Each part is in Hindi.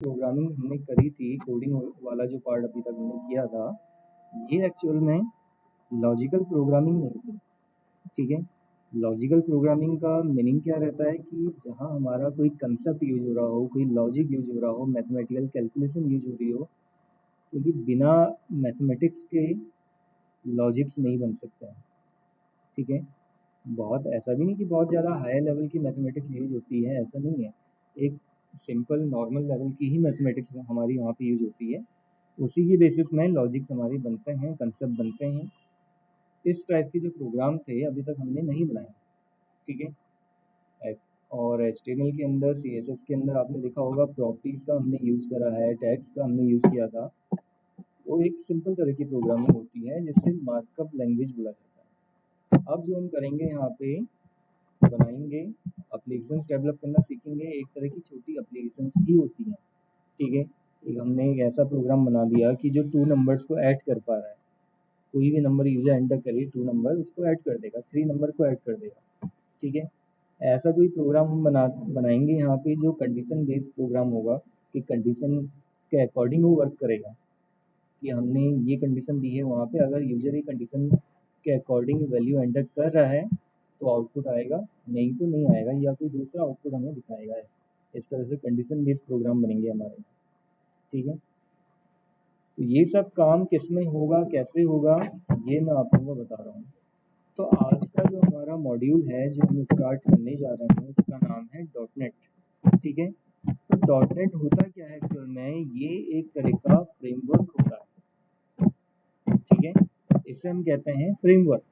प्रोग्रामिंग हमने करी थी, कोडिंग वाला जो पार्ट अभी तक हमने किया था, ये एक्चुअल में लॉजिकल प्रोग्रामिंग नहीं थी। ठीक है, लॉजिकल प्रोग्रामिंग का मीनिंग क्या रहता है कि जहाँ हमारा कोई कंसेप्ट यूज हो रहा हो, कोई लॉजिक यूज हो रहा हो, मैथमेटिकल कैलकुलेशन यूज हो रही हो, क्योंकि बिना मैथमेटिक्स के लॉजिक्स नहीं बन सकते हैं। ठीक है, बहुत ऐसा भी नहीं कि बहुत ज़्यादा हाई लेवल की मैथमेटिक्स यूज होती है, ऐसा नहीं है। एक सिंपल नॉर्मल लेवल की ही मैथमेटिक्स हमारी वहाँ पे यूज होती है। उसी की बेसिस में लॉजिक्स हमारे बनते हैं, कंसेप्ट बनते हैं। इस टाइप के जो प्रोग्राम थे अभी तक हमने नहीं बनाए। ठीक है, और HTML के अंदर, CSS के अंदर आपने देखा होगा प्रॉपर्टीज का हमने यूज करा है, टैग्स का हमने यूज किया था। वो एक सिंपल तरह की प्रोग्रामिंग होती है जिससे मार्कअप लैंग्वेज बोला जाता है। अब जो हम करेंगे यहाँ पे, बनाएंगे एप्लीकेशंस डेवलप करना सीखेंगे। एक तरह की छोटी एप्लीकेशंस ही होती हैं। ठीक है, हमने एक ऐसा प्रोग्राम बना दिया कि जो 2 नंबर्स को ऐड कर पा रहा है। कोई भी नंबर यूजर एंटर करे, 2 नंबर उसको ऐड कर देगा, 3 नंबर को ऐड कर देगा। ठीक है, ऐसा कोई प्रोग्राम हम बनाएंगे यहाँ पे जो कंडीशन बेस्ड प्रोग्राम होगा, कि कंडीशन के अकॉर्डिंग वो वर्क करेगा। कि हमने ये कंडीशन दी है, वहाँ पे अगर यूजर ये कंडीशन के अकॉर्डिंग वैल्यू एंटर कर रहा है तो आउटपुट आएगा, नहीं तो नहीं आएगा, या कोई दूसरा आउटपुट हमें दिखाएगा। इस तरह से कंडीशन बेस्ड प्रोग्राम बनेंगे हमारे। ठीक है, तो ये सब काम किस में होगा, कैसे होगा, ये मैं आप लोगों को बता रहा हूँ। तो आज का जो हमारा मॉड्यूल है, जो हम स्टार्ट करने जा रहे हैं, उसका नाम है डॉट नेट। ठीक है, तो डॉट नेट होता क्या है एक्चुअल में? ये एक तरह का फ्रेमवर्क होता है। ठीक है, इसे हम कहते हैं फ्रेमवर्क।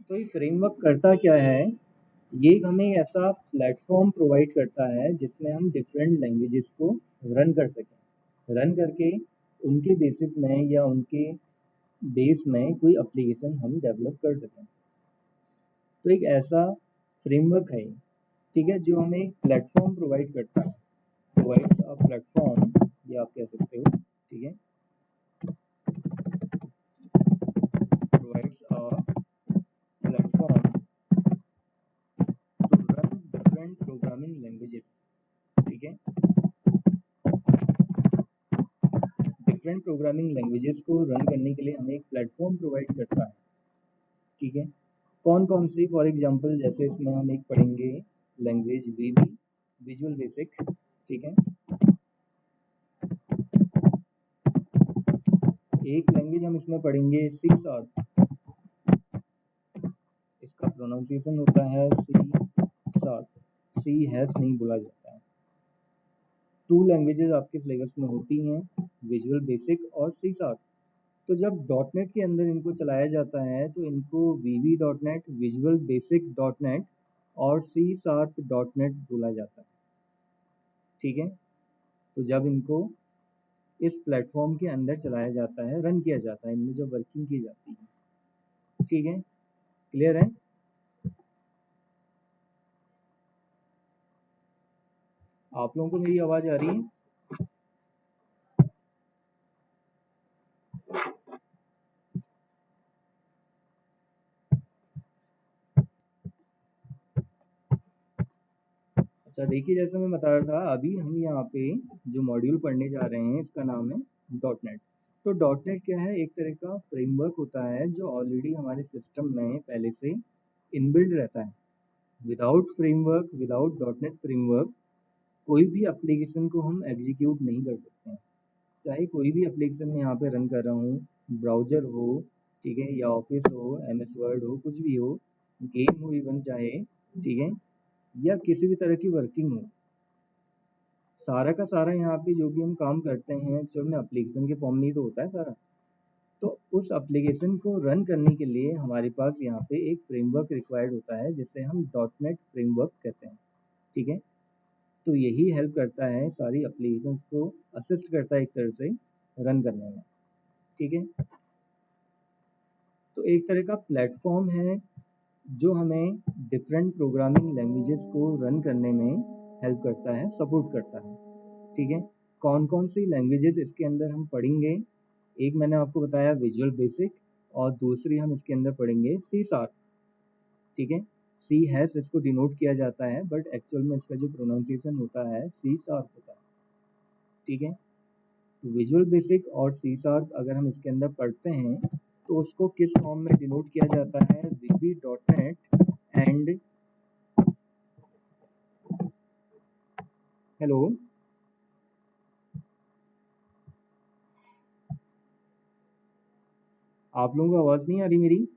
तो ये फ्रेमवर्क करता क्या है? ये हमें ऐसा प्लेटफॉर्म प्रोवाइड करता है जिसमें हम डिफरेंट लैंग्वेजेस को रन कर सकें। रन करके उनके बेसिस में या उनके बेस में कोई एप्लीकेशन हम डेवलप कर सकें। तो एक ऐसा फ्रेमवर्क है, ठीक है, जो हमें एक प्लेटफॉर्म प्रोवाइड करता है। प्रोवाइड्स अ प्लेटफॉर्म, ये आप कह सकते हो। ठीक है, provides a platform to run different programming languages. ठीक है, डिफरेंट प्रोग्रामिंग लैंग्वेजेस को रन करने के लिए हमें एक प्लेटफॉर्म प्रोवाइड करता है। ठीक है, कौन कौन सी? फॉर एग्जांपल जैसे इसमें हम एक पढ़ेंगे लैंग्वेज VB, विजुअल बेसिक। ठीक है, एक लैंग्वेज हम इसमें पढ़ेंगे सी शार्प। इसका प्रोनाउंसिएशन होता है सी शार्प, सी हैश नहीं बोला जाता है। 2 लैंग्वेजेस आपके सिलेबस में होती हैं, विजुअल बेसिक और सी शार्प। तो जब डॉट नेट के अंदर इनको चलाया जाता है तो इनको VB dot net, visual basic dot net और सी शार्प डॉट नेट बोला जाता है। ठीक है, तो जब इनको इस प्लेटफॉर्म के अंदर चलाया जाता है, रन किया जाता है, इनमें जब वर्किंग की जाती है। ठीक है, क्लियर है? आप लोगों को मेरी आवाज आ रही है? अच्छा देखिए, जैसे मैं बता रहा था, अभी हम यहाँ पे जो मॉड्यूल पढ़ने जा रहे हैं इसका नाम है डॉट नेट। तो डॉट नेट क्या है? एक तरह का फ्रेमवर्क होता है जो ऑलरेडी हमारे सिस्टम में पहले से इनबिल्ड रहता है। Without framework, without dot net framework, कोई भी एप्लीकेशन को हम एग्जीक्यूट नहीं कर सकते हैं। चाहे कोई भी एप्लीकेशन मैं यहाँ पे रन कर रहा हूँ, ब्राउजर हो, ठीक है, या ऑफिस हो, MS वर्ड हो, कुछ भी हो, गेम हो इवन चाहे, ठीक है, या किसी भी तरह की वर्किंग हो, सारा का सारा यहाँ पे जो भी हम काम करते हैं एक्चुअल में एप्लीकेशन के फॉर्म में ही तो होता है सारा। तो उस एप्लीकेशन को रन करने के लिए हमारे पास यहाँ पे एक फ्रेमवर्क रिक्वायर्ड होता है जिसे हम डॉट नेट फ्रेमवर्क कहते हैं। ठीक है, तो यही हेल्प करता है, सारी एप्लीकेशंस को असिस्ट करता है एक तरह से रन करने में। ठीक है, तो एक तरह का प्लेटफॉर्म है जो हमें डिफरेंट प्रोग्रामिंग लैंग्वेजेस को रन करने में हेल्प करता है, सपोर्ट करता है। ठीक है, कौन कौन सी लैंग्वेजेस इसके अंदर हम पढ़ेंगे? एक मैंने आपको बताया विजुअल बेसिक, और दूसरी हम इसके अंदर पढ़ेंगे सी शार्प। ठीक है, सी हैश इसको डिनोट किया जाता है, बट एक्चुअल में इसका जो प्रोनाउंसिएशन होता है सी शार्प होता है। ठीक है। तो विजुअल बेसिक और सी शार्प अगर हम इसके अंदर पढ़ते हैं तो उसको किस फॉर्म में डिनोट किया जाता है, वीबी डॉट नेट एंड, हेलो, आप लोगों को आवाज़ नहीं आ रही मेरी?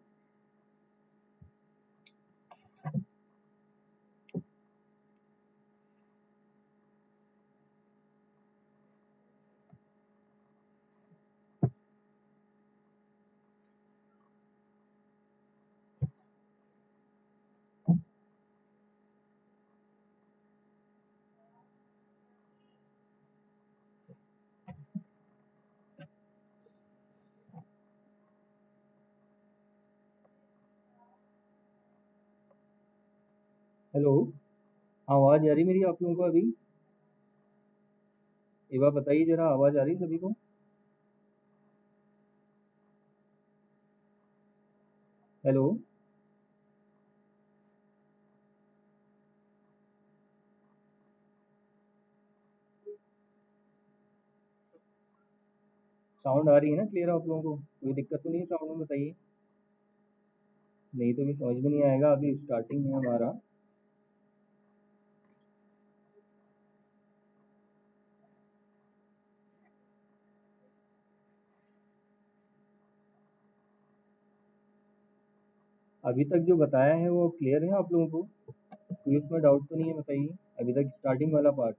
हेलो, आवाज़ आ रही मेरी आप लोगों को अभी? एक बार बताइए जरा, आवाज़ आ रही सभी को? हेलो, साउंड आ रही है ना क्लियर आप लोगों को? कोई दिक्कत तो नहीं है साउंड में? बताइए, नहीं तो भी समझ में नहीं आएगा, अभी स्टार्टिंग है हमारा। अभी तक जो बताया है वो क्लियर है आप लोगों को? कोई उसमें डाउट तो नहीं है? बताइए, अभी तक स्टार्टिंग वाला पार्ट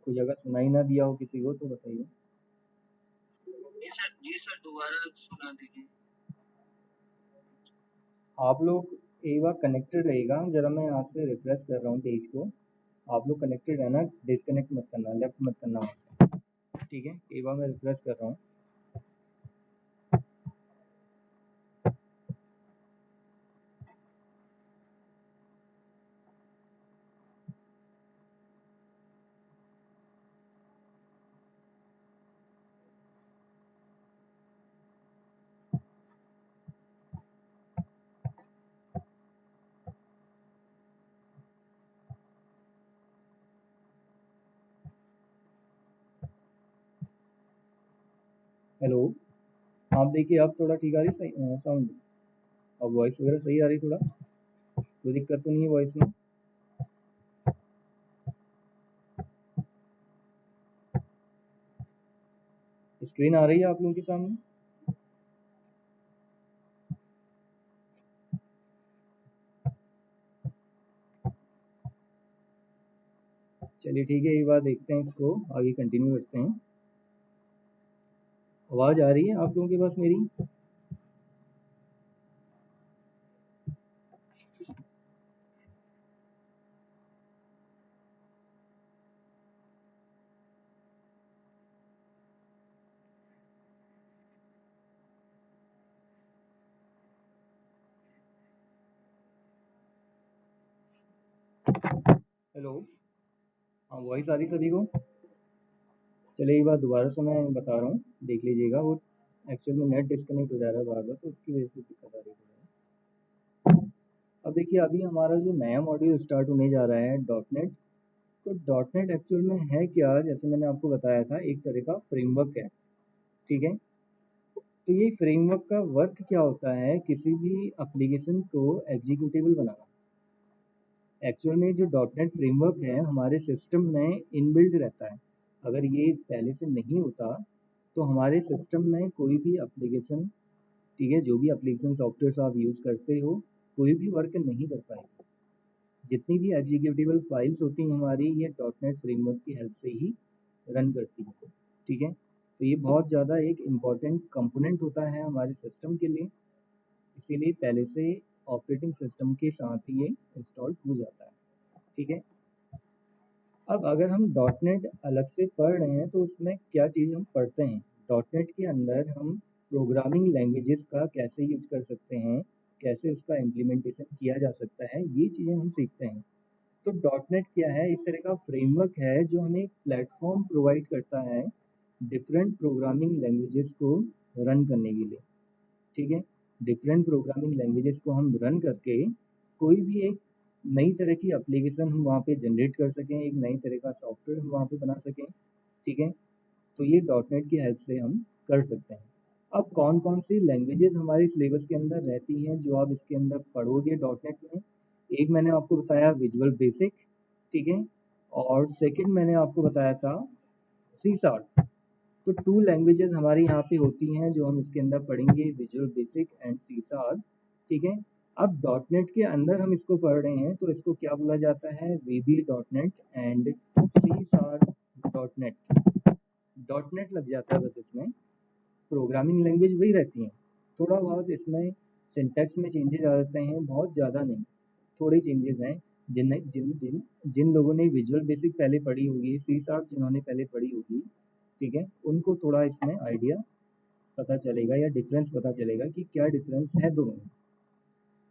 कुछ अगर सुनाई ना दिया हो किसी को तो बताइए। जी सर, दोबारा सुना दीजिए। आप लोग एक बार कनेक्टेड रहेगा, जरा मैं यहाँ से रिफ्रेश कर रहा हूँ पेज को। आप लोग कनेक्टेड रहना, डिस्कनेक्ट मत करना, लेफ्ट मत करना, ठीक है? एक बार मैं रिफ्रेश कर रहा हूँ। हेलो, आप देखिए, आप थोड़ा ठीक आ रही सही साउंड? और वॉइस वगैरह सही आ रही थोड़ा? कोई दिक्कत तो नहीं है वॉइस में? स्क्रीन आ रही है आप लोगों के सामने? चलिए ठीक है, एक बार देखते हैं, इसको आगे कंटिन्यू करते हैं। आवाज़ आ रही है आप लोगों के पास मेरी? हेलो, हाँ, वॉइस आ रही सभी को? चलिए एक बार दोबारा से मैं बता रहा हूँ, देख लीजिएगा। वो एक्चुअल में नेट डिस्कनेक्ट हो जा रहा है बार बार, तो उसकी वजह से दिक्कत आ रही है। अब देखिए, अभी हमारा जो नया मॉड्यूल स्टार्ट होने जा रहा है डॉट नेट। तो डॉट नेट एक्चुअल में है क्या? जैसे मैंने आपको बताया था, एक तरह का फ्रेमवर्क है, ठीक है? तो ये फ्रेमवर्क का वर्क क्या होता है? किसी भी एप्लीकेशन को एग्जीक्यूटेबल बनाना। एक्चुअल में जो डॉट नेट फ्रेमवर्क है हमारे सिस्टम में इनबिल्ट रहता है। अगर ये पहले से नहीं होता तो हमारे सिस्टम में कोई भी एप्लीकेशन, ठीक है, जो भी एप्लीकेशन सॉफ्टवेयर आप यूज़ करते हो, कोई भी वर्क नहीं कर पाएगा। जितनी भी एग्जीक्यूटेबल फाइल्स होती हैं हमारी, ये डॉट नेट फ्रेमवर्क की हेल्प से ही रन करती हैं, ठीक है? तो ये बहुत ज़्यादा एक इम्पॉर्टेंट कंपोनेंट होता है हमारे सिस्टम के लिए, इसीलिए पहले से ऑपरेटिंग सिस्टम के साथ ही ये इंस्टॉल हो जाता है, ठीक है? अब अगर हम डॉट नेट अलग से पढ़ रहे हैं तो उसमें क्या चीज़ हम पढ़ते हैं? डॉट नेट के अंदर हम प्रोग्रामिंग लैंग्वेजेस का कैसे यूज कर सकते हैं, कैसे उसका इम्प्लीमेंटेशन किया जा सकता है, ये चीज़ें हम सीखते हैं। तो डॉट नेट क्या है? एक तरह का फ्रेमवर्क है जो हमें एक प्लेटफॉर्म प्रोवाइड करता है डिफरेंट प्रोग्रामिंग लैंग्वेजेस को रन करने के लिए, ठीक है? डिफरेंट प्रोग्रामिंग लैंग्वेजेस को हम रन करके कोई भी एक नई तरह की एप्लीकेशन हम वहाँ पे जनरेट कर सकें, एक नई तरह का सॉफ्टवेयर हम वहाँ पे बना सकें, ठीक है। तो ये डॉटनेट की हेल्प से हम कर सकते हैं। अब कौन कौन सी लैंग्वेजेस हमारे सिलेबस के अंदर रहती हैं जो आप इसके अंदर पढ़ोगे डॉटनेट में? एक मैंने आपको बताया विजुअल बेसिक, ठीक है, और सेकंड मैंने आपको बताया था सी शार्प। तो टू लैंग्वेजेस हमारी यहाँ पे होती हैं जो हम इसके अंदर पढ़ेंगे, visual basic and C sharp, ठीक है। अब डॉटनेट के अंदर हम इसको पढ़ रहे हैं तो इसको क्या बोला जाता है? VB dot net and C sharp dot net. Dot net लग जाता है बस, इसमें प्रोग्रामिंग लैंग्वेज वही रहती है, थोड़ा बहुत इसमें सिंटैक्स में चेंजेस आ जाते हैं, बहुत ज़्यादा नहीं, थोड़े चेंजेस हैं। जिन जिन जिन जिन लोगों ने विजुअल बेसिक पहले पढ़ी होगी, सी शार्प जिन्होंने पहले पढ़ी होगी, ठीक है, उनको थोड़ा इसमें आइडिया पता चलेगा या डिफरेंस पता चलेगा कि क्या डिफरेंस है दोनों में,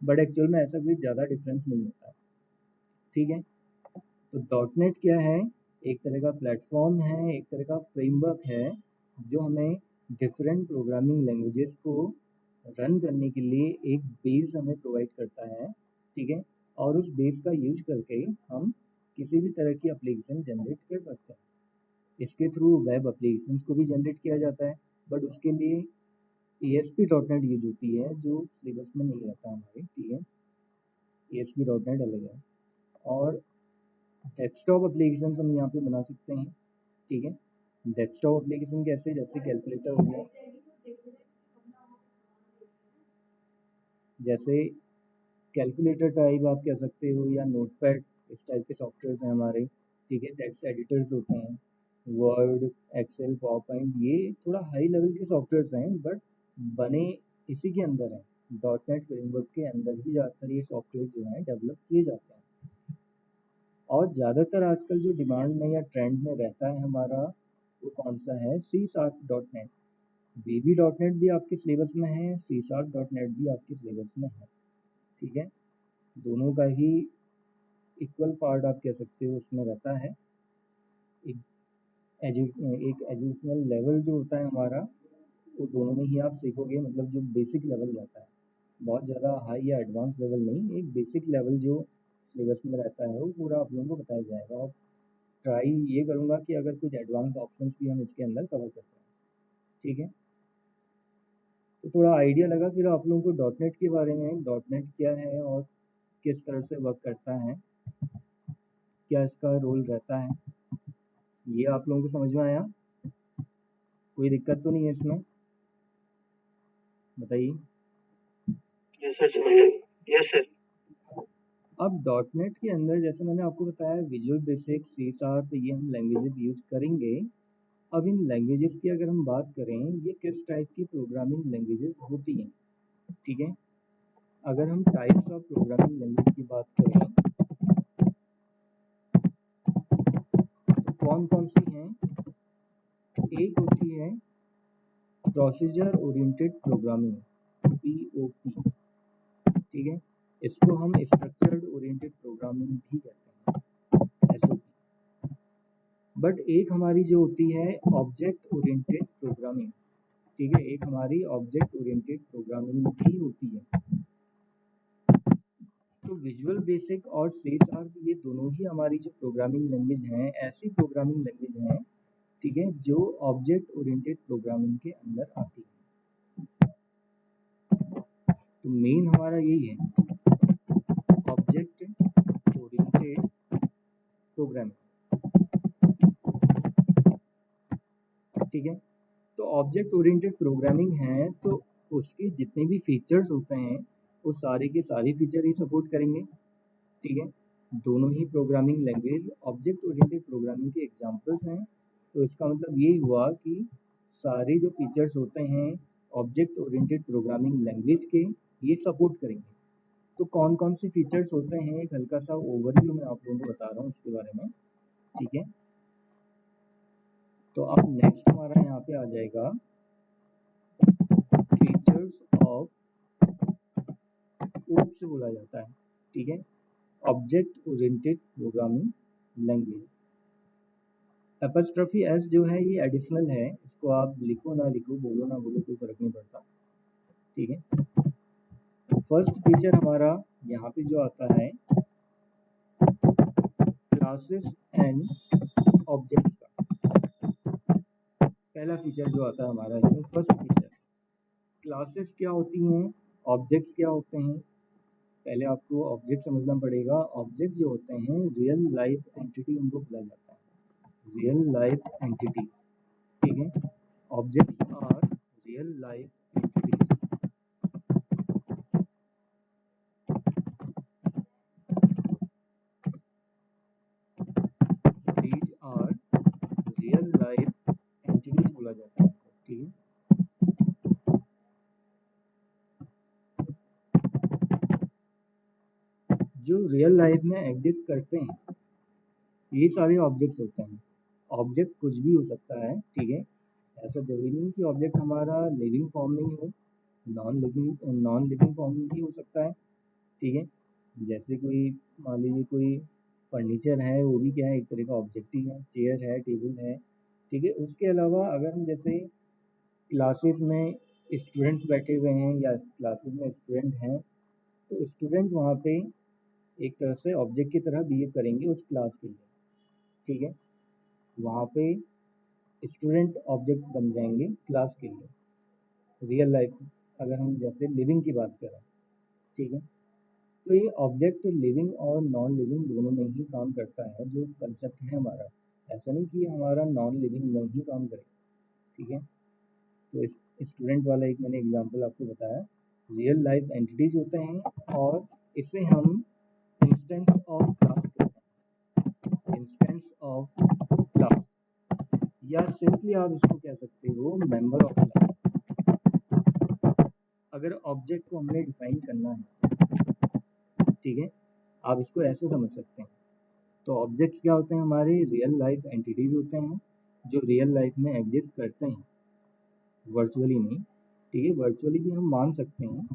बट एक्चुअल में ऐसा कोई ज़्यादा डिफरेंस नहीं होता, ठीक है। तो डॉटनेट क्या है? एक तरह का प्लेटफॉर्म है, एक तरह का फ्रेमवर्क है जो हमें डिफरेंट प्रोग्रामिंग लैंग्वेजेस को रन करने के लिए एक बेस हमें प्रोवाइड करता है, ठीक है। और उस बेस का यूज करके हम किसी भी तरह की एप्लीकेशन जनरेट कर सकते हैं। इसके थ्रू वेब एप्लीकेशंस को भी जनरेट किया जाता है, बट उसके लिए ASP.NET यूज होती है जो सिलेबस में नहीं रहता हमारे, ठीक है। ASP.NET अलग है। और डेस्कटॉप एप्लीकेशन हम यहाँ पे बना सकते हैं, ठीक है। डेस्कटॉप एप्लीकेशन कैसे? जैसे कैलकुलेटर हो गया, जैसे कैलकुलेटर टाइप आप कह सकते हो, या नोटपैड, इस टाइप के सॉफ्टवेयर हैं हमारे, ठीक है। टेक्स्ट एडिटर्स होते हैं, वर्ड, एक्सेल, पावरपॉइंट, ये थोड़ा हाई लेवल के सॉफ्टवेयर हैं, बट बने इसी के अंदर हैं, डॉटनेट फ्रेमवर्क के अंदर ही ज़्यादातर ये सॉफ्टवेयर जो हैं डेवलप किए जाते हैं। और ज़्यादातर आजकल जो डिमांड में या ट्रेंड में रहता है हमारा, वो कौन सा है? C sharp dot net. VB dot net भी आपके सिलेबस में है, सी शार्प डॉट नेट भी आपके सिलेबस में है, ठीक है। दोनों का ही इक्वल पार्ट आप कह सकते हो उसमें रहता है। एक एक एजुकेशनल लेवल जो होता है हमारा, वो दोनों में ही आप सीखोगे, मतलब जो बेसिक लेवल रहता है, बहुत ज़्यादा हाई या एडवांस लेवल नहीं, एक बेसिक लेवल जो सिलेबस में रहता है वो पूरा आप लोगों को बताया जाएगा। और ट्राई ये करूँगा कि अगर कुछ एडवांस ऑप्शंस भी हम इसके अंदर कवर करते हैं, ठीक है। तो थोड़ा आइडिया लगा फिर आप लोगों को डॉटनेट के बारे में, डॉटनेट क्या है और किस तरह से वर्क करता है, क्या इसका रोल रहता है, ये आप लोगों को समझ में आया? कोई दिक्कत तो नहीं है इसमें? बताइए। यस सर, समझ गए। Yes sir. अब डॉटनेट के अंदर जैसे मैंने आपको बताया विजुअल बेसिक, सी शार्प, ये हम लैंग्वेजेस यूज करेंगे। अब इन लैंग्वेजेस की अगर हम बात करें, ये किस टाइप की प्रोग्रामिंग लैंग्वेजेस होती हैं, ठीक है। अगर हम टाइप्स ऑफ प्रोग्रामिंग लैंग्वेज की बात करें तो कौन कौन सी हैं? एक होती है प्रोसीजर ओरिएंटेड प्रोग्रामिंग, POP, ठीक है। इसको हम स्ट्रक्चर्ड ओरिएंटेड प्रोग्रामिंग भी कहते हैं, SOP। बट एक हमारी जो होती है ऑब्जेक्ट ओरिएंटेड प्रोग्रामिंग, ठीक है, एक हमारी ऑब्जेक्ट ओरिएंटेड प्रोग्रामिंग भी होती है। तो विजुअल बेसिक और सी शार्प, ये दोनों ही हमारी जो प्रोग्रामिंग लैंग्वेज हैं, ऐसी प्रोग्रामिंग लैंग्वेज हैं, ठीक है, जो ऑब्जेक्ट ओरिएंटेड प्रोग्रामिंग के अंदर आती है। तो मेन हमारा यही है, ऑब्जेक्ट ओरिएंटेड प्रोग्रामिंग, ठीक है। तो ऑब्जेक्ट ओरिएंटेड प्रोग्रामिंग है तो उसके जितने भी फीचर्स होते हैं वो सारे के सारे फीचर ही सपोर्ट करेंगे, ठीक है। दोनों ही programming language object oriented programming के एग्जांपल्स हैं। तो इसका मतलब ये हुआ कि सारे जो फीचर्स होते हैं ऑब्जेक्ट ओरिएंटेड प्रोग्रामिंग लैंग्वेज के, ये सपोर्ट करेंगे। तो कौन कौन से फीचर्स होते हैं, एक हल्का सा ओवरव्यू मैं आप लोगों को बता रहा हूँ इसके बारे में, ठीक है। तो अब नेक्स्ट हमारा यहाँ पे आ जाएगा फीचर्स ऑफ, OOP से बोला जाता है, ठीक है, object oriented programming language. Apostrophe S जो है ये एडिशनल है, इसको आप लिखो ना लिखो, बोलो ना बोलो, कोई फर्क नहीं पड़ता, ठीक है। फर्स्ट फीचर हमारा यहाँ पे जो आता है क्लासेस एंड ऑब्जेक्ट्स का, पहला फीचर जो आता है हमारा इसमें, फर्स्ट फीचर, क्लासेस क्या होती हैं, ऑब्जेक्ट्स क्या होते हैं। पहले आपको ऑब्जेक्ट समझना पड़ेगा। ऑब्जेक्ट जो होते हैं रियल लाइफ एंटिटी उनको बोला जाता है, रियल लाइफ एंटिटी, ठीक है। Objects are real life entities. These are real life entities बोला जाता है, ठीक है। जो रियल लाइफ में एग्जिस्ट करते हैं ये सारे ऑब्जेक्ट्स होते हैं। ऑब्जेक्ट कुछ भी हो सकता है, ठीक है। ऐसा जरूरी नहीं कि ऑब्जेक्ट हमारा लिविंग फॉर्म में ही हो, नॉन लिविंग फॉर्म में भी हो सकता है, ठीक है। जैसे कोई मान लीजिए कोई फर्नीचर है, वो भी क्या है, एक तरह का ऑब्जेक्ट ही है, चेयर है, टेबल है, ठीक है। उसके अलावा अगर हम जैसे क्लासेस में स्टूडेंट्स बैठे हुए हैं या क्लासेस में स्टूडेंट हैं, तो स्टूडेंट वहाँ पे एक तरह से ऑब्जेक्ट की तरह बिहेव करेंगे उस क्लास के लिए, ठीक है। वहाँ पे स्टूडेंट ऑब्जेक्ट बन जाएंगे क्लास के लिए, रियल लाइफ अगर हम जैसे लिविंग की बात करें, ठीक है। तो ये ऑब्जेक्ट लिविंग और नॉन लिविंग दोनों में ही काम करता है। जो कंसेप्ट है हमारा, ऐसा नहीं कि हमारा नॉन लिविंग में ही काम करे, ठीक है। तो स्टूडेंट वाला एक मैंने एग्जांपल आपको बताया, रियल लाइफ एंटिटीज होते हैं और इसे हम इंस्टेंस ऑफ क्लास कहते हैं, इंस्टेंस ऑफ क्लास, या सिंपली आप इसको कह सकते हो मेंबर ऑफ क्लास। अगर ऑब्जेक्ट को हमने डिफाइन करना है, ठीक है, आप इसको ऐसे समझ सकते हैं। तो ऑब्जेक्ट्स क्या होते हैं, हमारे रियल लाइफ एंटिटीज होते हैं जो रियल लाइफ में एग्जिस्ट करते हैं, वर्चुअली नहीं, ठीक है। वर्चुअली भी हम मान सकते हैं।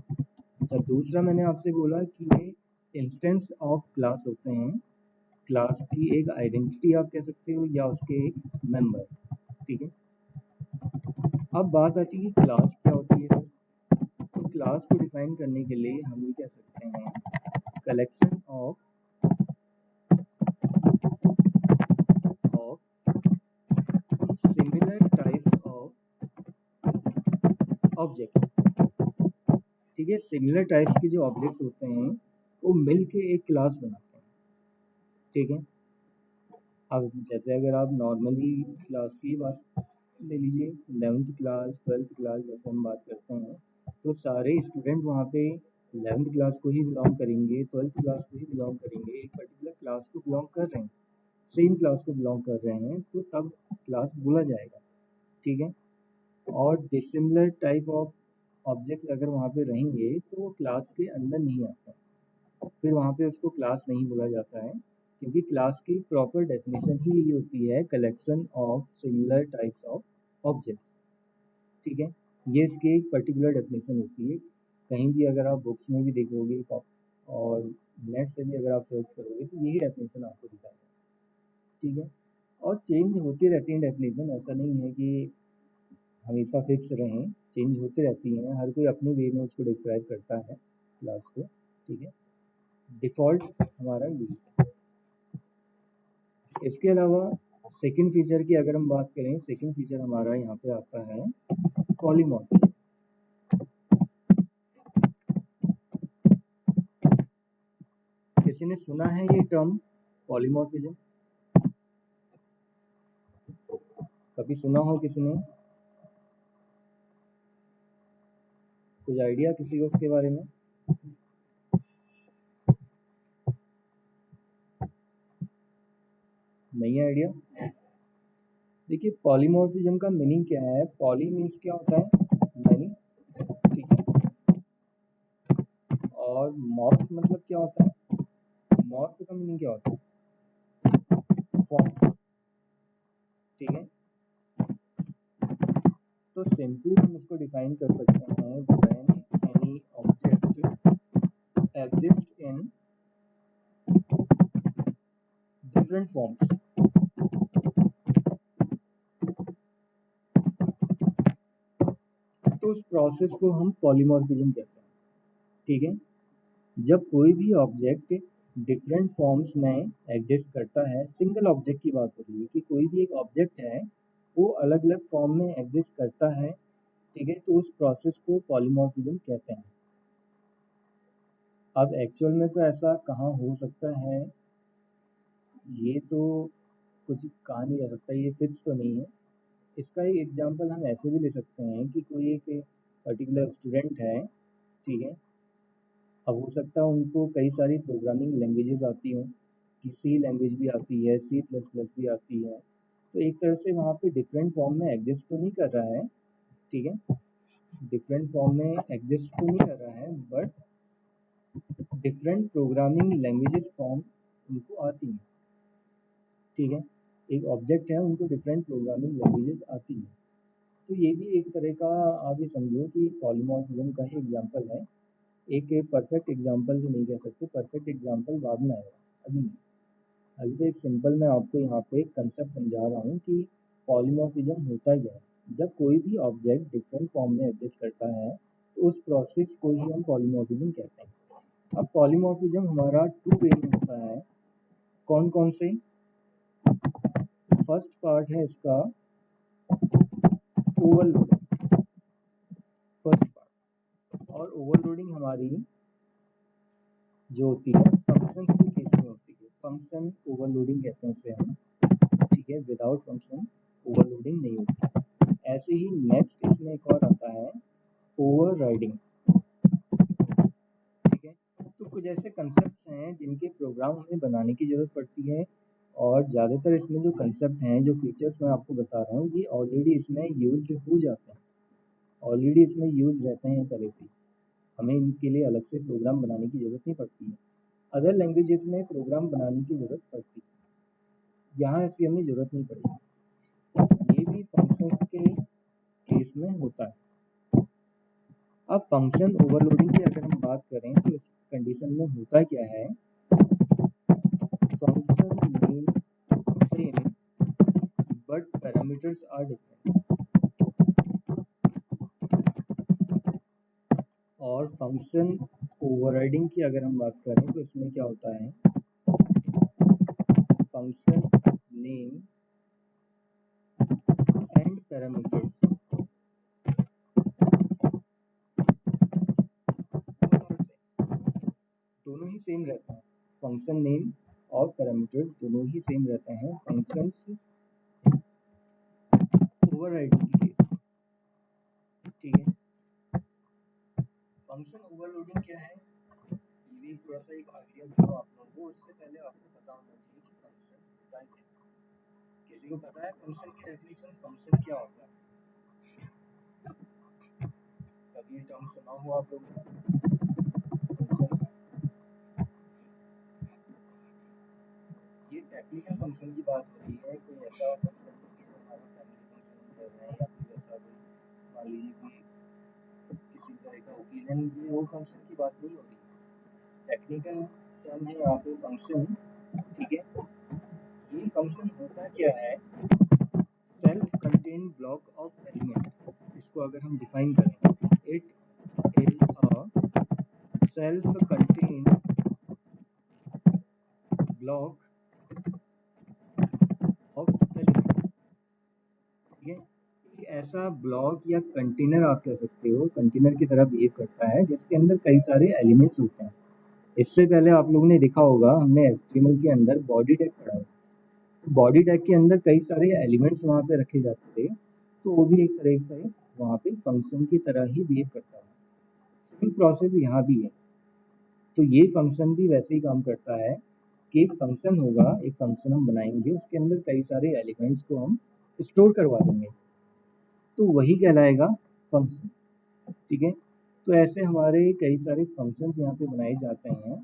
अच्छा, दूसरा मैंने आपसे बोला कि ये इंस्टेंस ऑफ क्लास होते हैं, क्लास की एक आइडेंटिटी आप कह सकते हो या उसके एक मेंबर, ठीक है। अब बात आती है कि क्लास क्या होती है सर। तो क्लास को डिफाइन करने के लिए हम ये कह सकते हैं collection of similar types of objects, ठीक है। सिमिलर टाइप्स के जो ऑब्जेक्ट्स होते हैं वो मिल के एक क्लास बनाते हैं, ठीक है। अब जैसे अगर आप नॉर्मली क्लास की बात ले लीजिए, 11th क्लास 12th क्लास जैसे हम बात करते हैं, तो सारे स्टूडेंट वहाँ पे 11th क्लास को ही बिलोंग करेंगे, 12th क्लास को ही बिलोंग करेंगे, एक पर्टिकुलर क्लास को बिलोंग कर रहे हैं, सेम क्लास को बिलोंग कर रहे हैं, तो तब क्लास बोला जाएगा, ठीक है। और डिसिमिलर टाइप ऑफ ऑब्जेक्ट अगर वहाँ पे रहेंगे तो वो क्लास के अंदर नहीं आता, फिर वहाँ पे उसको क्लास नहीं बोला जाता है, क्योंकि क्लास की प्रॉपर डेफिनेशन ही यही होती है collection of similar types of objects, ठीक है। ये इसकी एक पर्टिकुलर डेफिनेशन होती है। कहीं भी अगर आप बुक्स में भी देखोगे और नेट से भी अगर आप सर्च करोगे तो यही डेफिनेशन आपको दिखाएगा, ठीक है। और चेंज होती रहती है डेफिनेशन, ऐसा नहीं है कि हमेशा फिक्स रहें, चेंज होती रहती हैं, हर कोई अपने वे में उसको डिस्क्राइब करता है क्लास को, ठीक है। डिफ़ॉल्ट हमारा यही है। इसके अलावा सेकंड फीचर की अगर हम बात करें, सेकंड फीचर हमारा यहाँ पे आता है पॉलीमॉर्फिज्म। किसी ने सुना है ये टर्म पॉलीमॉर्फिज्म, कभी सुना हो किसी ने, कुछ आइडिया किसी को उसके बारे में? नहीं आइडिया। देखिए पॉलीमॉर्फिज्म का मीनिंग क्या है, पॉली मीन्स क्या होता है, मैनी, ठीक है। और मॉर्फ मतलब क्या होता है, मॉर्फ का मीनिंग क्या होता है, फॉर्म, ठीक है। तो सिंपली हम इसको डिफाइन कर सकते हैं, when any object exist in different forms, तो उस प्रोसेस को हम पॉलीमॉर्फिज्म कहते हैं, ठीक है। जब कोई भी ऑब्जेक्ट डिफरेंट फॉर्म्स में एग्जिस्ट करता है, सिंगल ऑब्जेक्ट की बात हो रही है कि कोई भी एक ऑब्जेक्ट है वो अलग अलग फॉर्म में एग्जिस्ट करता है, ठीक है, तो उस प्रोसेस को पॉलीमॉर्फिज्म कहते हैं। अब एक्चुअल में तो ऐसा कहाँ हो सकता है, ये तो कुछ कहा नहीं जा सकता, ये फिक्स तो नहीं है। इसका एक एग्जांपल हम ऐसे भी ले सकते हैं कि कोई एक पर्टिकुलर स्टूडेंट है, ठीक है, अब हो सकता है उनको कई सारी प्रोग्रामिंग लैंग्वेजेस आती हों, कि सी लैंग्वेज भी आती है, सी प्लस प्लस भी आती है, तो एक तरह से वहाँ पे डिफरेंट फॉर्म में एग्जिस्ट तो नहीं कर रहा है, ठीक है, डिफरेंट फॉर्म में एग्जिस्ट तो नहीं कर रहा है, but different programming languages form उनको आती हैं, ठीक है, एक ऑब्जेक्ट है, उनको डिफरेंट प्रोग्रामिंग लैंग्वेजेस आती हैं। तो ये भी एक तरह का आप ये समझो कि पॉलीमॉर्फिज्म का ही एग्जांपल है। एक परफेक्ट एग्जांपल तो नहीं कह सकते, परफेक्ट एग्जांपल बाद में आएगा, अभी नहीं। अभी तो एक सिंपल मैं आपको यहाँ पे एक कंसेप्ट समझा रहा हूँ कि पॉलीमॉर्फिज्म होता क्या है। जब कोई भी ऑब्जेक्ट डिफरेंट फॉर्म में एग्जिस्ट करता है तो उस प्रोसेस को ही हम पॉलीमॉर्फिज्म कहते हैं। अब पॉलीमॉर्फिज्म हमारा टू वे में होता है, कौन कौन से? फर्स्ट पार्ट है इसका ओवरलोडिंग, फर्स्ट पार्ट। और ओवरलोडिंग हमारी जो होती है फंक्शन के केस में होती है, फंक्शन ओवरलोडिंग कहते हैं उसे हम, ठीक है, विदाउट फंक्शन ओवरलोडिंग नहीं होती। ऐसे ही नेक्स्ट इसमें एक और आता है ओवरराइडिंग, ठीक है। तो कुछ ऐसे कंसेप्ट हैं जिनके प्रोग्राम हमें बनाने की जरूरत पड़ती है, और ज़्यादातर इसमें जो कंसेप्ट हैं, जो फीचर्स मैं आपको बता रहा हूँ, ये ऑलरेडी इसमें यूज हो जाते हैं, ऑलरेडी इसमें यूज रहते हैं पहले से, हमें इनके लिए अलग से प्रोग्राम बनाने की जरूरत नहीं पड़ती है। अदर लैंग्वेजेस में प्रोग्राम बनाने की जरूरत पड़ती है, यहाँ ऐसी हमें जरूरत नहीं पड़ेगी। ये भी फंक्शंस के केस में होता है। अब फंक्शन ओवरलोडिंग की अगर हम बात करें तो इस कंडीशन में होता क्या है, function name same but parameters are different. और फंक्शन ओवरराइडिंग की अगर हम बात करें तो इसमें क्या होता है, फंक्शन नेम एंड पैरामीटर्स दोनों ही सेम रहते हैं, फंक्शन नेम और पैरामीटर्स दोनों ही सेम रहते हैं फंक्शंस ओवरराइडिंग की केस, ठीक है। फंक्शन ओवरलोडिंग क्या है, ये भी थोड़ा सा एक आइडिया दूंगा आप लोगों को। उससे पहले आपको पता होना चाहिए कि फंक्शन होता है क्या। किसी को पता है फंक्शन की डेफिनेशन, फंक्शन क्या होता है? कभी ये टर्म सुना हो आप लोगों ने, फंक्शन? ये टेक्निकल फंक्शन की बात हो रही है, कोई ऐसा फंक्शन कि जो हमारा फैमिली फंक्शन कर रहे हैं, या फिर ऐसा कोई मान लीजिए कोई किसी तरह का ओकेजन, ये वो फंक्शन की बात नहीं हो रही। टेक्निकल टर्म है यहाँ पे फंक्शन, ठीक है। ये फंक्शन होता क्या है, self contained block of element. इसको अगर हम डिफाइन करें, it is a self contained block of element, ठीक है। एक ऐसा ब्लॉक या कंटेनर आप कह सकते हो, कंटेनर की तरह बिहेव करता है जिसके अंदर कई सारे एलिमेंट्स होते हैं। इससे पहले आप लोगों ने देखा होगा, हमने एचटीएमएल के अंदर बॉडी टैग पढ़ा है, तो बॉडी टैग के अंदर कई सारे एलिमेंट्स वहाँ पे रखे जाते थे, तो वो भी एक तरह से वहाँ पे फंक्शन की तरह ही बिहेव करता है। सेम प्रोसेस यहाँ भी है, तो ये फंक्शन भी वैसे ही काम करता है कि एक फंक्शन होगा, एक फंक्शन हम बनाएंगे, उसके अंदर कई सारे एलिमेंट्स को हम स्टोर करवा देंगे, तो वही कहलाएगा फंक्शन, ठीक है। तो ऐसे हमारे कई सारे फंक्शंस यहाँ पे बनाए जाते हैं,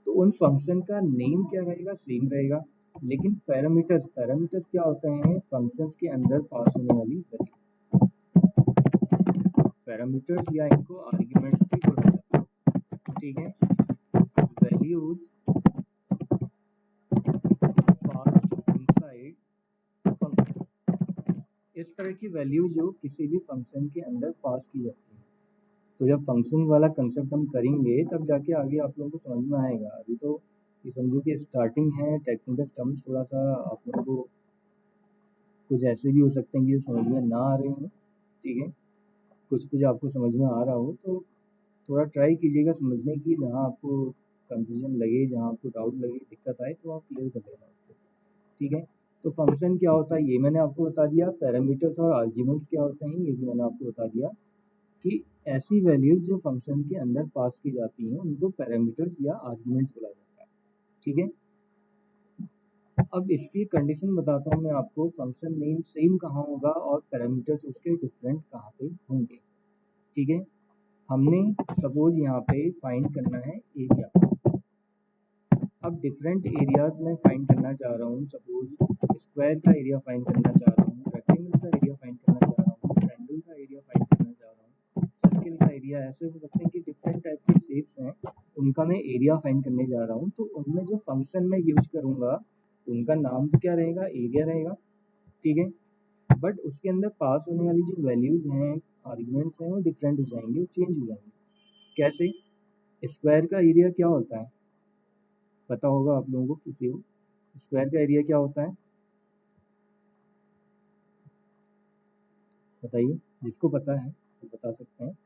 तो उन फंक्शन का नेम क्या रहेगा, सेम रहेगा, लेकिन पैरामीटर्स, पैरामीटर्स क्या होते हैं, फंक्शंस के अंदर पास होने वाली वैल्यू, पैरामीटर्स या इनको आर्ग्यूमेंट्स भी बोला जाता है, ठीक है। वैल्यूज पास्ड इनसाइड फंक्शन, इस तरह की वैल्यू जो किसी भी फंक्शन के अंदर पास की जाती है। तो जब फंक्शन वाला कंसेप्ट हम करेंगे तब जाके आगे आप लोगों को समझ में आएगा। अभी तो ये समझो कि स्टार्टिंग है, टेक्निकल टर्म्स थोड़ा सा आप लोगों को कुछ ऐसे भी हो सकते हैं कि जो समझ में ना आ रहे हों, ठीक है, कुछ आपको समझ में आ रहा हो तो थोड़ा ट्राई कीजिएगा समझने की, जहाँ आपको कंफ्यूजन लगे, जहाँ आपको डाउट लगे, दिक्कत आए तो आप क्लियर कर लेना उसको, ठीक है। तो फंक्शन क्या होता है ये मैंने आपको बता दिया, पैरामीटर्स और आर्ग्यूमेंट्स क्या होते हैं ये भी मैंने आपको बता दिया, कि ऐसी वैल्यूज जो फंक्शन के अंदर पास की जाती हैं उनको पैरामीटर्स या आर्ग्यूमेंट्स बोला जाता है, ठीक है। अब इसकी कंडीशन बताता हूँ मैं आपको, फंक्शन नेम सेम कहाँ होगा और पैरामीटर्स उसके डिफरेंट कहाँ पे होंगे, ठीक है। हमने सपोज यहाँ पे फाइंड करना है एरिया, अब डिफरेंट एरियाज में फाइंड करना चाह रहा हूँ, सपोज स्क्वायर का एरिया फाइंड करना चाह रहा हूँ, रेक्टेंगल का एरिया फाइंड करना चाह रहा हूँ, ट्रायंगल का एरिया फाइंड करना चाह रहा हूँ, सर्किल का एरिया, ऐसे हो सकते हैं कि डिफरेंट टाइप के शेप्स हैं उनका मैं एरिया फाइंड करने जा रहा हूँ, तो उनमें जो फंक्शन मैं यूज करूँगा उनका नाम तो क्या रहेगा, एरिया रहेगा, ठीक है। बट उसके अंदर पास होने वाली जो वैल्यूज हैं, आर्ग्यूमेंट्स हैं, वो डिफरेंट हो जाएंगे, वो चेंज हो जाएंगे। कैसे? स्क्वायर का एरिया क्या होता है, पता होगा आप लोगों को, किसी को स्क्वायर का एरिया क्या होता है बताइए, जिसको पता है तो बता सकते हैं।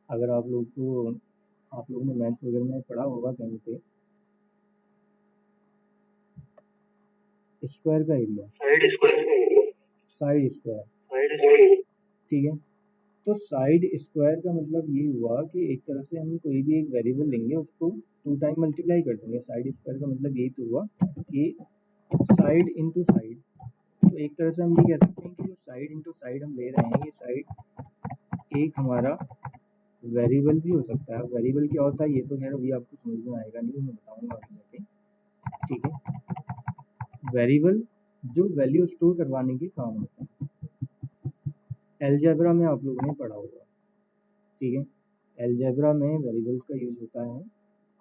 अगर आप लोगों ने मैथ्स वगैरह में पढ़ा होगा कहीं पे, स्क्वायर का area, side square, side square, side square, ठीक है। तो साइड स्क्वायर का मतलब ये हुआ कि एक तरह से हम कोई भी एक वेरिएबल लेंगे, उसको 2 टाइम मल्टीप्लाई कर देंगे। साइड स्क्वायर का मतलब यही तो हुआ कि साइड इंटू साइड, तो एक तरह से हम ये कह सकते हैं कि जो साइड इंटू साइड हम ले रहे हैं, ये साइड एक हमारा वेरिएबल भी हो सकता है। वेरिएबल क्या होता है ये तो खैर अभी आपको समझ में आएगा नहीं, मैं बताऊंगा आगे जाके, ठीक है। वेरिएबल जो वैल्यू स्टोर करवाने के काम होते हैं, अलजेब्रा में आप लोगों ने पढ़ा होगा, ठीक है। अलजेब्रा में वेरिएबल्स का यूज होता है,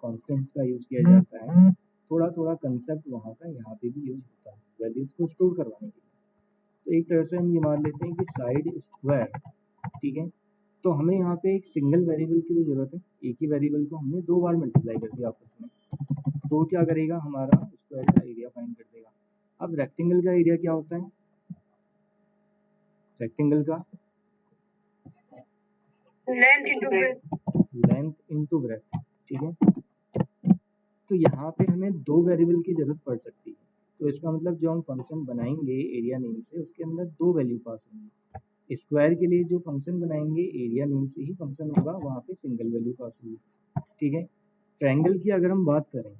कॉन्स्टेंट्स का यूज किया जाता है, थोड़ा थोड़ा कंसेप्ट वहाँ का यहाँ पे भी यूज होता है वैल्यूज को स्टोर करवाने के लिए। तो एक तरह से हम ये मान लेते हैं कि साइड स्क्वायर, ठीक है। तो हमें यहाँ पे एक सिंगल वेरिएबल की भी जरूरत है, एक ही वेरिएबल को हमने 2 बार मल्टीप्लाई कर दिया आपस में, तो क्या करेगा, हमारा स्क्वायर का एरिया फाइंड कर देगा। अब रेक्टेंगल का एरिया क्या होता है, रेक्टेंगल का length into breadth, length into breadth, ठीक है। तो यहाँ पे हमें 2 वेरिएबल की जरूरत पड़ सकती है, तो इसका मतलब जो हम फंक्शन बनाएंगे एरिया नेम से, उसके अंदर 2 वैल्यू पास होंगी। स्क्वायर के लिए जो फंक्शन बनाएंगे एरिया नेम से ही फंक्शन होगा, वहाँ पे सिंगल वैल्यू पास होगी, ठीक है। ट्रायंगल की अगर हम बात करें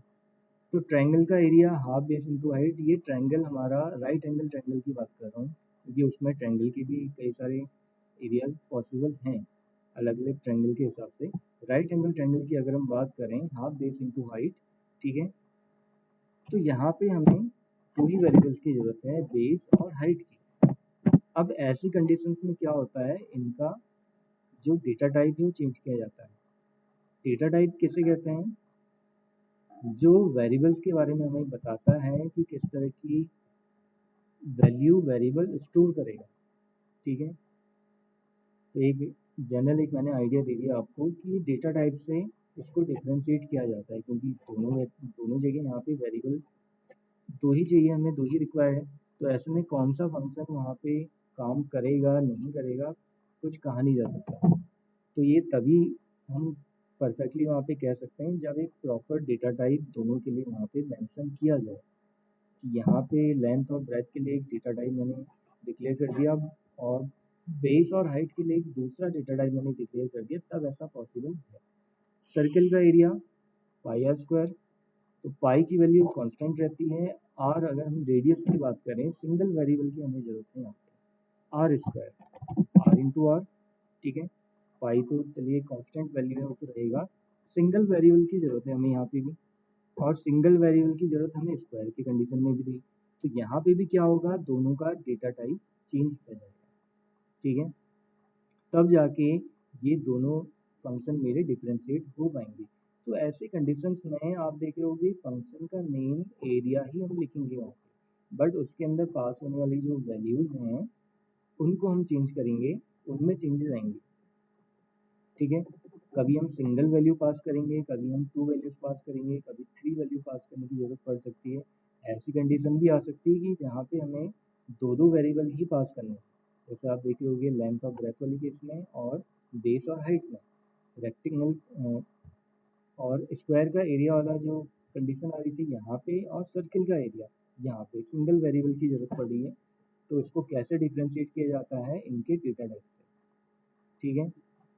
तो ट्रायंगल का area half base into height, ये ट्रायंगल हमारा राइट एंगल ट्रायंगल की बात कर रहा हूँ, क्योंकि उसमें ट्रायंगल की भी कई सारे एरियाज पॉसिबल हैं अलग अलग ट्रायंगल के हिसाब से। राइट एंगल ट्रायंगल की अगर हम बात करें हाफ बेस इंटू हाइट, ठीक है, तो यहाँ पे हमें 2 ही वेरिएबल्स की जरूरत है, बेस और हाइट की। अब ऐसी कंडीशंस में क्या होता है, इनका जो डेटा टाइप है वो चेंज किया जाता है। डेटा टाइप किसे कहते हैं, जो वेरिएबल्स के बारे में हमें बताता है कि किस तरह की वैल्यू वेरिएबल स्टोर करेगा, ठीक है। तो एक जनरल एक मैंने आइडिया दे दिया आपको कि डेटा टाइप से इसको डिफ्रेंशिएट किया जाता है, क्योंकि दोनों जगह यहाँ पे वेरिएबल 2 ही चाहिए, हमें 2 ही रिक्वायर्ड है। तो ऐसे में कौन सा फंक्शन वहाँ पे काम करेगा नहीं करेगा कुछ कहा नहीं जा सकता। तो ये तभी हम परफेक्टली वहाँ पे कह सकते हैं जब एक प्रॉपर डेटा टाइप दोनों के लिए वहाँ पे मेंशन किया जाए, कि यहाँ पे लेंथ और ब्रेथ के लिए एक डेटा टाइप मैंने डिक्लेयर कर दिया, और बेस और हाइट के लिए एक दूसरा डेटा टाइप मैंने डिक्लेयर कर दिया, तब ऐसा पॉसिबल है। सर्किल का एरिया पाई आर स्क्वायर, तो पाई की वैल्यू कांस्टेंट रहती है, और अगर हम रेडियस की बात करें सिंगल वेरिएबल की हमें जरूरत है यहाँ पे, R square, R into R, ठीक है। पाई तो चलिए कांस्टेंट वैल्यू है वो तो रहेगा, सिंगल वेरिएबल की जरूरत है हमें यहाँ पे भी, और सिंगल वेरिएबल की जरूरत हमें स्क्वायर की कंडीशन में भी थी। तो यहाँ पे भी क्या होगा, दोनों का डेटा टाइप चेंज किया जाएगा, ठीक है। तब जाके ये दोनों फंक्शन मेरे डिफरेंशिएट हो पाएंगे। तो ऐसे कंडीशंस में आप देख रहे होगे फंक्शन का नेम एरिया ही हम लिखेंगे वहाँ पे, बट उसके अंदर पास होने वाली जो वैल्यूज हैं उनको हम चेंज करेंगे, उनमें चेंजेस आएंगे, ठीक है। कभी हम सिंगल वैल्यू पास करेंगे, कभी हम 2 वैल्यूज पास करेंगे, कभी 3 वैल्यू पास करने की जरूरत पड़ सकती है। ऐसी कंडीशन भी आ सकती है कि जहाँ पे हमें दो वेरिएबल ही पास करने हैं। जैसे आप देख रहे होगे लेंथ ऑफ ब्रेथ वाली केस में और बेस और हाइट में। रेक्टेंगल और स्क्वायर का एरिया वाला जो कंडीशन आ रही थी यहाँ पे, और सर्किल का एरिया यहाँ पे, सिंगल वेरिएबल की जरूरत पड़ी है। तो इसको कैसे डिफ्रेंशिएट किया जाता है इनके डेटा टाइप से, ठीक है।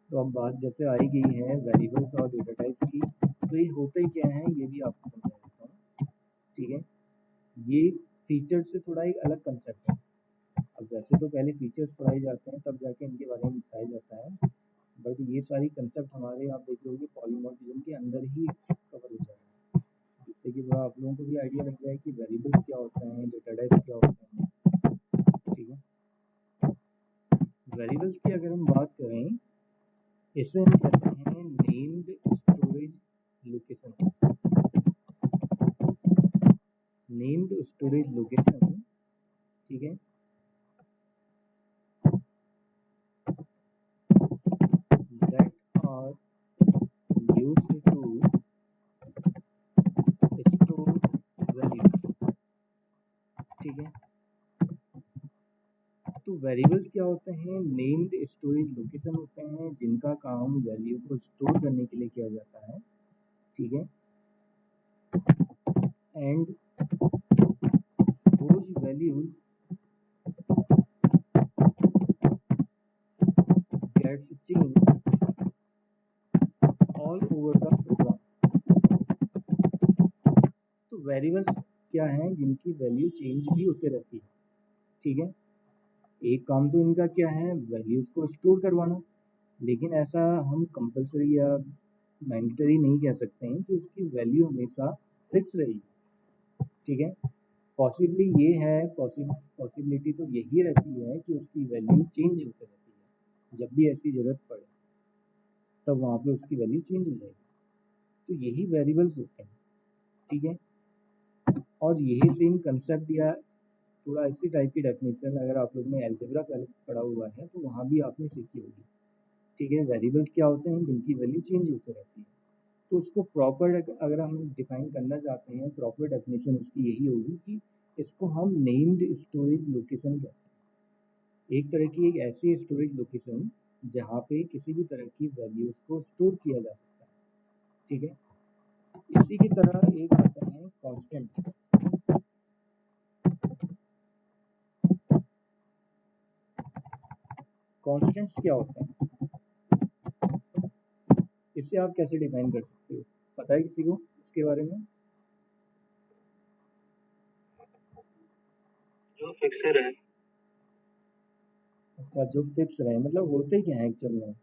तो अब बात जैसे आई गई है वेरिएबल्स और डेटा टाइप्स की, तो ये होते ही क्या है ये भी आपको समझा देता हूँ, ठीक है। ये फीचर्स से थोड़ा एक अलग कंसेप्ट है। अब वैसे तो पहले फीचर्स पढ़ाए जाते हैं तब जाके इनके बारे में बताया जाता है, बट ये सारी कंसेप्ट हमारे आप देख रहे होगे पॉलीमॉर्फिज्म के अंदर ही कवर हो जाएगा, जिससे कि थोड़ा आप लोगों को भी आइडिया लग जाए कि वेरिएबल्स क्या होते हैं, डेटा टाइप्स क्या होते हैं, ठीक है। वेरिएबल्स की अगर हम बात करें, इसे हम कहते हैं named storage location. Named storage location, ठीक है, that are used to store values, ठीक है। तो वेरिएबल्स क्या होते हैं, नेम्ड स्टोरेज लोकेशन होते हैं जिनका काम वैल्यू को स्टोर करने के लिए किया जाता है, ठीक है। And those values gets changed all over the program। तो वेरिएबल्स क्या हैं जिनकी वैल्यू चेंज भी होते रहती है, ठीक है। एक काम तो इनका क्या है, वैल्यूज को स्टोर करवाना, लेकिन ऐसा हम कंपलसरी या मैंडेटरी नहीं कह सकते हैं कि उसकी वैल्यू हमेशा फिक्स रहेगी, ठीक है। पॉसिबली ये है, पॉसिबिलिटी तो यही रहती है कि उसकी वैल्यू चेंज होती रहती है, जब भी ऐसी ज़रूरत पड़े तब वहाँ पे उसकी वैल्यू चेंज हो जाएगी। तो यही वेरिएबल्स होते हैं, ठीक है। और यही सेम कंसेप्ट या थोड़ा इसी टाइप की डेफिनेशन अगर आप लोग ने अलजेब्रा पढ़ा हुआ है तो वहाँ भी आपने सीखी होगी, ठीक है। वेरिएबल्स क्या होते हैं जिनकी वैल्यू चेंज होती रहती है। तो उसको प्रॉपर अगर हम डिफाइन करना चाहते हैं, प्रॉपर डेफिनेशन उसकी यही होगी कि इसको हम नेम्ड स्टोरेज लोकेशन कहते हैं। एक तरह की एक ऐसी स्टोरेज लोकेशन जहाँ पे किसी भी तरह की वैल्यूज को स्टोर किया जा सकता है, ठीक है। इसी की तरह एक आते हैं कॉन्स्टेंट्स। कॉन्स्टेंट्स क्या होते हैं, इसे आप कैसे डिफाइन कर सकते हो, पता है किसी को इसके बारे में? जो फिक्सर है। अच्छा, जो फिक्स रहे मतलब होते क्या है एक्चुअल में?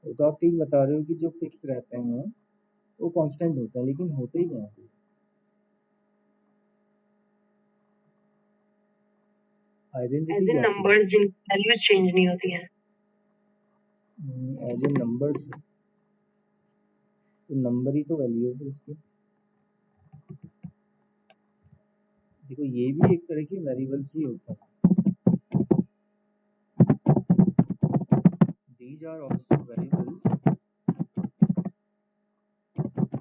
वो तो आप ठीक बता रहे हो कि जो फिक्स रहते हैं वो कांस्टेंट होता है, लेकिन होते ही क्या है? आइडेंटिटी एज इन क्या है? नंबर्स जिनकी वैल्यूज चेंज नहीं होती हैं। एज ए नंबर्स, तो नंबर ही तो वैल्यू है उसकी। देखो ये भी एक तरह की वेरिएबल्स ही होता है। These are also variables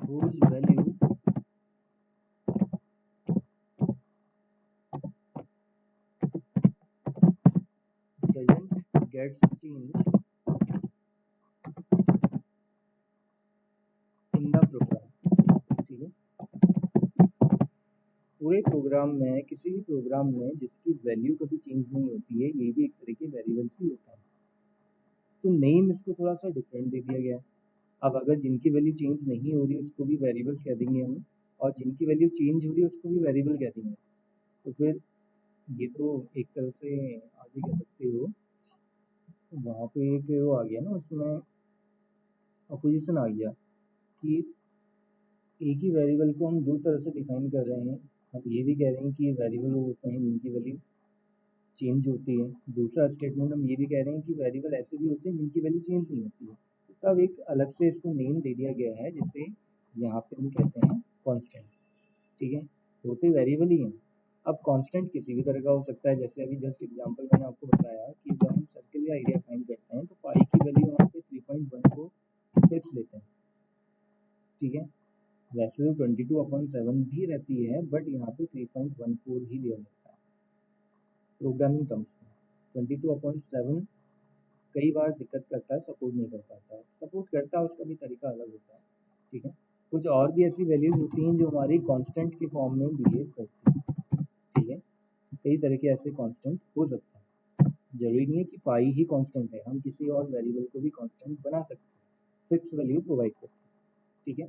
whose value doesn't get changed in the program, ठीक है। पूरे प्रोग्राम में, किसी भी प्रोग्राम में जिसकी वैल्यू कभी चेंज नहीं होती है, ये भी एक तरह की वेरिएबल्स ही होता है। तो नेम इसको थोड़ा सा डिफरेंट दे दिया गया है। अब अगर जिनकी वैल्यू चेंज नहीं हो रही उसको भी वेरिएबल्स कह देंगे हम, और जिनकी वैल्यू चेंज हो रही है उसको भी वेरिएबल कह देंगे। तो फिर ये तो एक तरह से आगे कह सकते हो, वहाँ पे एक वो आ गया ना, उसमें अपोजिशन आ गया कि एक ही वेरिएबल को हम दो तरह से डिफाइन कर रहे हैं। हम ये भी कह रहे हैं कि ये वेरिएबल होते हैं जिनकी वैल्यू चेंज होती है। दूसरा स्टेटमेंट हम ये भी कह रहे हैं कि वेरिएबल ऐसे भी होते हैं जिनकी वैल्यू चेंज नहीं होती है। तब एक अलग से इसको नेम दे दिया गया है, जिसे यहाँ पे हम कहते हैं कॉन्स्टेंट, ठीक है। होते वेरिएबल ही हैं। अब कांस्टेंट किसी भी तरह का हो सकता है, जैसे अभी जस्ट एग्जांपल मैंने आपको बताया कि जब हम सर्किल का एरिया फाइंड करते हैं तो पाई की वैल्यू वहाँ पे 3.1 को फिक्स लेते हैं, ठीक है। वैसे तो 22/7 भी रहती है, बट यहाँ पे 3.14 ही लिया जाता है। प्रोग्रामिंग टर्म्स में 22/7 कई बार दिक्कत करता है, सपोर्ट नहीं कर पाता है। सपोर्ट करता है, उसका भी तरीका अलग होता है, ठीक है। कुछ और भी ऐसी वैल्यूज होती हैं जो हमारी कांस्टेंट के फॉर्म में बिहेव करती हैं, ठीक है। कई तरह के ऐसे कांस्टेंट हो सकते हैं, जरूरी नहीं है कि पाई ही कांस्टेंट है, हम किसी और वेरिएबल को भी कांस्टेंट बना सकते हैं, फिक्स वैल्यू प्रोवाइड करते हैं, ठीक है।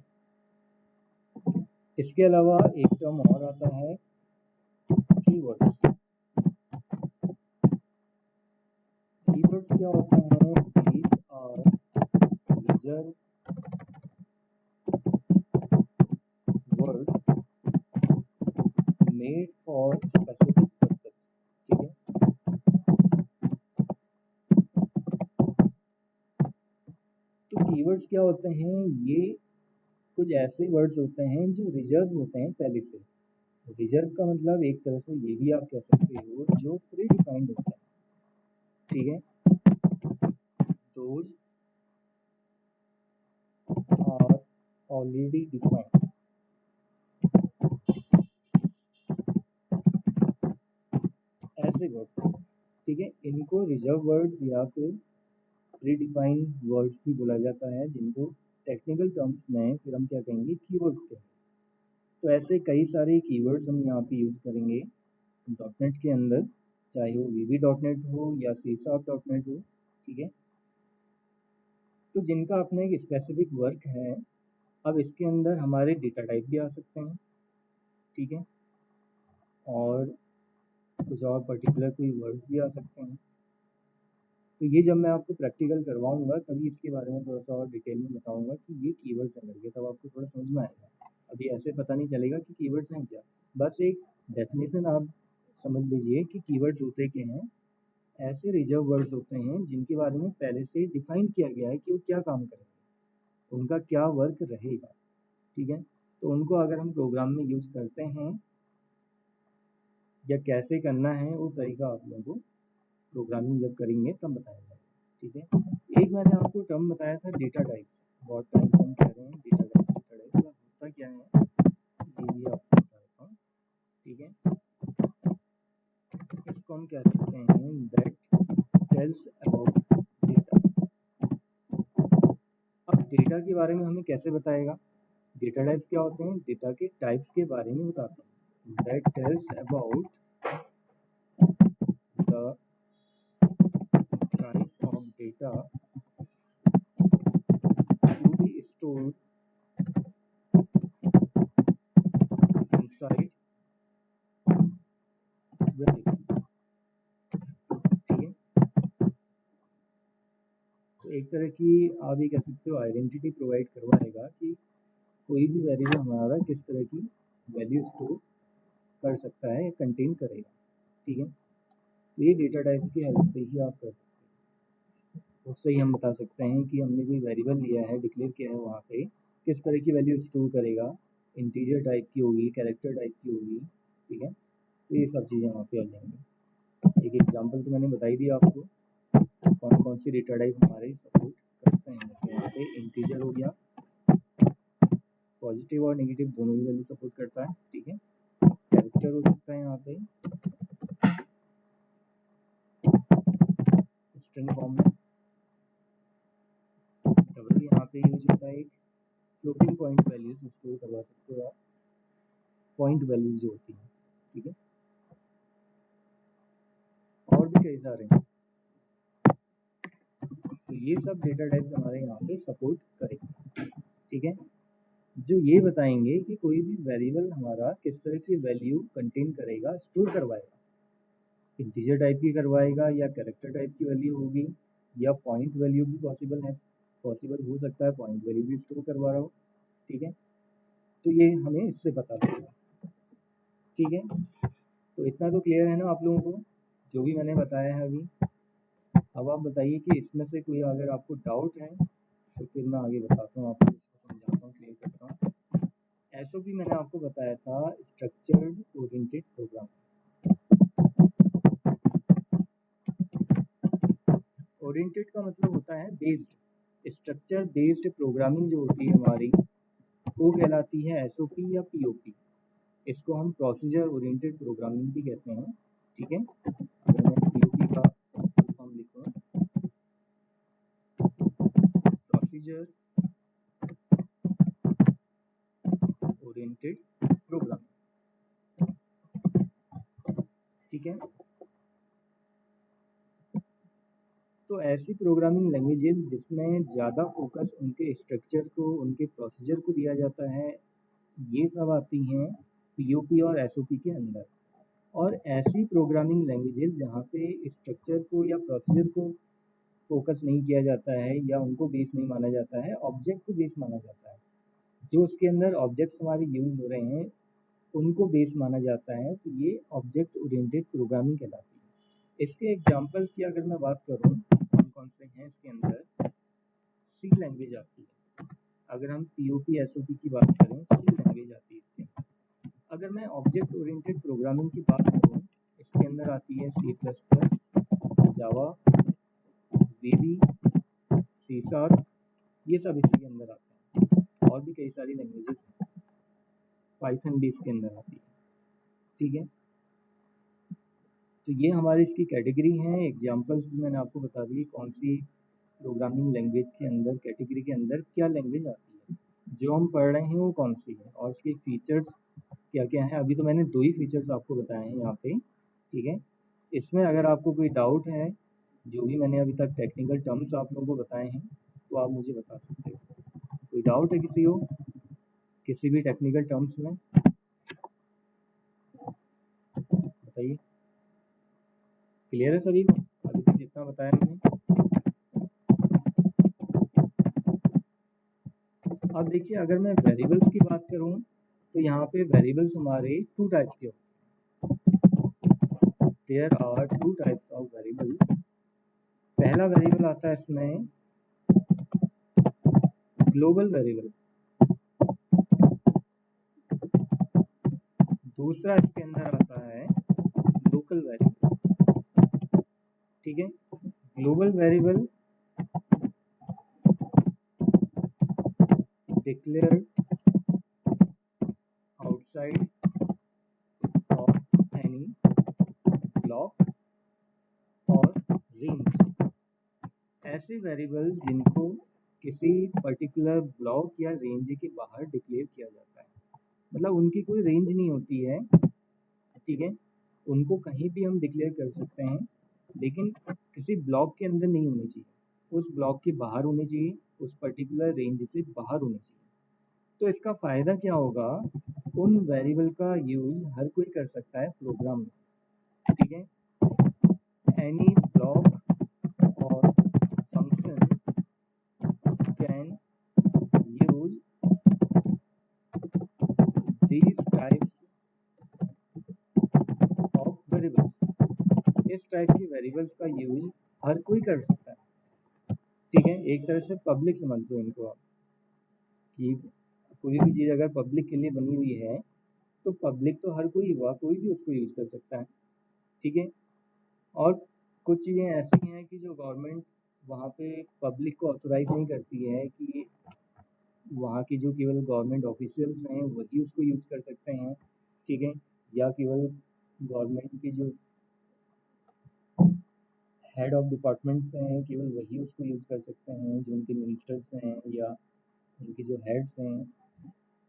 इसके अलावा एक टर्म और आता है कीवर्ड्स। कीवर्ड्स क्या होता है? These are reserved words made for specific purpose, ठीक है। तो कीवर्ड्स क्या होते हैं? ये कुछ ऐसे वर्ड्स होते हैं जो रिजर्व होते हैं पहले से। रिजर्व का मतलब एक तरह से ये भी आप कह सकते हो जो प्री डिफाइंड होता है, ठीक है। दोज आर ऑलरेडी डिफाइंड, ऐसे वर्ड्स, ठीक है। इनको रिजर्व वर्ड्स या फिर प्री डिफाइंड वर्ड्स भी बोला जाता है, जिनको टेक्निकल टर्म्स में फिर हम क्या कहेंगे? कीवर्ड्स कहेंगे। तो ऐसे कई सारे कीवर्ड्स हम यहाँ पे यूज करेंगे डॉटनेट के अंदर, चाहे वो वीबी डॉटनेट हो या सी शार्प डॉटनेट हो, ठीक है। तो जिनका अपना एक स्पेसिफिक वर्क है। अब इसके अंदर हमारे डेटा टाइप भी आ सकते हैं, ठीक है, और कुछ और पर्टिकुलर कोई वर्ड्स भी आ सकते हैं। तो ये जब मैं आपको प्रैक्टिकल करवाऊंगा तभी इसके बारे में थोड़ा सा और डिटेल में बताऊंगा कि ये कीवर्ड्स हैं करके, तब आपको थोड़ा समझ में आएगा। अभी ऐसे पता नहीं चलेगा कि कीवर्ड्स हैं क्या। बस एक डेफिनेशन आप समझ लीजिए कि कीवर्ड्स होते क्या हैं। ऐसे रिजर्व वर्ड्स होते हैं जिनके बारे में पहले से डिफाइन किया गया है कि वो क्या काम करेंगे, उनका क्या वर्क रहेगा, ठीक है। तो उनको अगर हम प्रोग्राम में यूज करते हैं या कैसे करना है, वो तरीका आप लोगों को प्रोग्रामिंग जब करेंगे तब बताया जाएगा, ठीक है। एक मैंने आपको टर्म बताया था डेटा टाइप्स, बहुत टाइम से हम कह रहे हैं डेटा टाइप, डेटा टाइप का होता क्या है ये भी आपको बता देता हूँ, ठीक है। इसको हम कह सकते हैं दैट टेल्स अबाउट डेटा। अब डेटा के बारे में हमें कैसे बताएगा? डेटा टाइप्स क्या होते हैं? डेटा के टाइप्स के बारे में बताते हैं। That tells about the type of data to be stored inside variable, ठीक है। तो एक तरह की आप ये कह सकते हो आइडेंटिटी प्रोवाइड करवाएगा कि कोई भी वेरिएबल हमारा किस तरह की वैल्यू स्टोर कर सकता है या कंटेन करेगा, ठीक है। तो ये डेटा टाइप की हेल्प से ही आप कर सकते हैं। उससे ही हम बता सकते हैं कि हमने कोई वेरिएबल लिया है, डिक्लेयर किया है, वहाँ पे किस तरह की वैल्यू स्टोर करेगा, इंटीजर टाइप की होगी, कैरेक्टर टाइप की होगी, ठीक है। तो ये सब चीज़ें वहाँ पे आ जाएंगी। एक एग्जांपल तो मैंने बता ही दिया आपको कौन कौन सी डेटा टाइप हमारे सपोर्ट करते हैं। जैसे यहाँ पे इंटीजर हो गया, पॉजिटिव और नेगेटिव दोनों ही वैल्यू सपोर्ट करता है, ठीक है। कैरेक्टर हो सकता है यहाँ पे स्ट्रिंग फॉर्म में, डबल यहाँ पे यूज होता है, एक फ्लोटिंग पॉइंट वैल्यूज स्टोर करवा सकते हो आप, पॉइंट वैल्यूज जो होती हैं, ठीक है। और भी कई सारे हैं। तो ये सब डेटा टाइप्स हमारे यहाँ पे सपोर्ट करेंगे, ठीक है। जो ये बताएंगे कि कोई भी वेरिएबल हमारा किस तरह की वैल्यू कंटेन करेगा, स्टोर करवाएगा, इंटीजर टाइप की करवाएगा या कैरेक्टर टाइप की वैल्यू होगी, या पॉइंट वैल्यू भी पॉसिबल है, पॉसिबल हो सकता है पॉइंट वैल्यू भी स्टोर करवा रहा हो, ठीक है। तो ये हमें इससे पता चलेगा, ठीक है। तो इतना तो क्लियर है ना आप लोगों को जो भी मैंने बताया है अभी। अब आप बताइए कि इसमें से कोई अगर आपको डाउट है तो फिर मैं आगे बताता हूँ, आपको इसको समझाता हूँ, क्लियर करता हूँ। एसओपी मैंने आपको बताया था स्ट्रक्चर्ड ओरिएंटेड प्रोग्राम। ओरिएंटेड का मतलब होता है बेस्ड, स्ट्रक्चर बेस्ड प्रोग्रामिंग जो होती है हमारी वो कहलाती है एसओपी या पीओपी। इसको हम प्रोसीजर ओरिएंटेड प्रोग्रामिंग भी कहते हैं, ठीक है। ठीक है। तो ऐसी प्रोग्रामिंग लैंग्वेजेस जिसमें ज़्यादा फोकस उनके स्ट्रक्चर को, उनके प्रोसीजर को दिया जाता है, ये सब आती हैं पीओपी और एसओपी के अंदर। और ऐसी प्रोग्रामिंग लैंग्वेजेस जहाँ पे स्ट्रक्चर को या प्रोसीजर को फोकस नहीं किया जाता है या उनको बेस नहीं माना जाता है, ऑब्जेक्ट को बेस माना जाता है। जो उसके अंदर ऑब्जेक्ट्स हमारे यूज हो रहे हैं उनको बेस माना जाता है, तो ये ऑब्जेक्ट ओरिएंटेड प्रोग्रामिंग कहलाती है। इसके एग्जांपल्स की अगर मैं बात करूँ कौन कौन से हैं इसके अंदर, सी लैंग्वेज आती है। अगर हम पीओपी एसओपी की बात करें, सी लैंग्वेज आती है इसके अंदर। अगर मैं ऑब्जेक्ट ओरिएंटेड प्रोग्रामिंग की बात करूँ, इसके अंदर आती है सी प्लस प्लस, जावा, वीबी, सी शार्प, ये सब इसी के अंदर आते हैं। और भी कई सारी लैंग्वेजेस हैं, पाइथन भी इसके अंदर आती है। ठीक है, तो ये हमारी इसकी कैटेगरी हैं। एग्जांपल्स भी मैंने आपको बता दी कौन सी प्रोग्रामिंग लैंग्वेज के अंदर, कैटेगरी के अंदर क्या लैंग्वेज आती है। जो हम पढ़ रहे हैं वो कौन सी है और इसके फीचर्स क्या क्या हैं। अभी तो मैंने 2 ही फीचर्स आपको बताए हैं यहाँ पे। ठीक है, इसमें अगर आपको कोई डाउट है, जो भी मैंने अभी तक टेक्निकल टर्म्स आप लोगों को बताए हैं, तो आप मुझे बता सकते हो। कोई डाउट है किसी को किसी भी टेक्निकल टर्म्स में, बताइए। क्लियर है सभी को अभी तक जितना बताया मैंने? अब देखिए, अगर मैं वेरिएबल्स की बात करूं तो यहाँ पे वेरिएबल्स हमारे 2 टाइप्स के होते हैं। There are 2 types of variables. पहला वेरिएबल आता है इसमें ग्लोबल वेरिएबल, दूसरा इसके अंदर आता है लोकल वेरिएबल। ठीक है, global variable declared outside of any block और रेंज। ऐसे वेरिएबल जिनको किसी पर्टिकुलर ब्लॉक या रेंज के बाहर डिक्लेयर किया जाता है, मतलब उनकी कोई रेंज नहीं होती है। ठीक है, उनको कहीं भी हम डिक्लेयर कर सकते हैं, लेकिन किसी ब्लॉक के अंदर नहीं होनी चाहिए, उस ब्लॉक के बाहर होनी चाहिए, उस पर्टिकुलर रेंज से बाहर होनी चाहिए। तो इसका फ़ायदा क्या होगा, उन वेरिएबल का यूज हर कोई कर सकता है प्रोग्राम में। ठीक है, एनी ब्लॉक और function can use these types of variables. इस टाइप की वेरिएबल्स का यूज हर कोई कर सकता है। ठीक है, एक तरह से पब्लिक समझ लो इनको आप, कि कोई भी चीज़ अगर पब्लिक के लिए बनी हुई है तो पब्लिक तो हर कोई हुआ, कोई भी उसको यूज कर सकता है। ठीक है, और कुछ चीज़ें ऐसी हैं कि जो गवर्नमेंट वहाँ पे पब्लिक को ऑथोराइज नहीं करती है कि वहाँ की जो केवल गवर्नमेंट ऑफिशियल्स हैं वही उसको यूज कर सकते हैं। ठीक है, या केवल गवर्नमेंट के जो हेड ऑफ डिपार्टमेंट्स हैं केवल वही उसको यूज कर सकते हैं, जो उनके मिनिस्टर्स हैं या उनके जो हेड्स हैं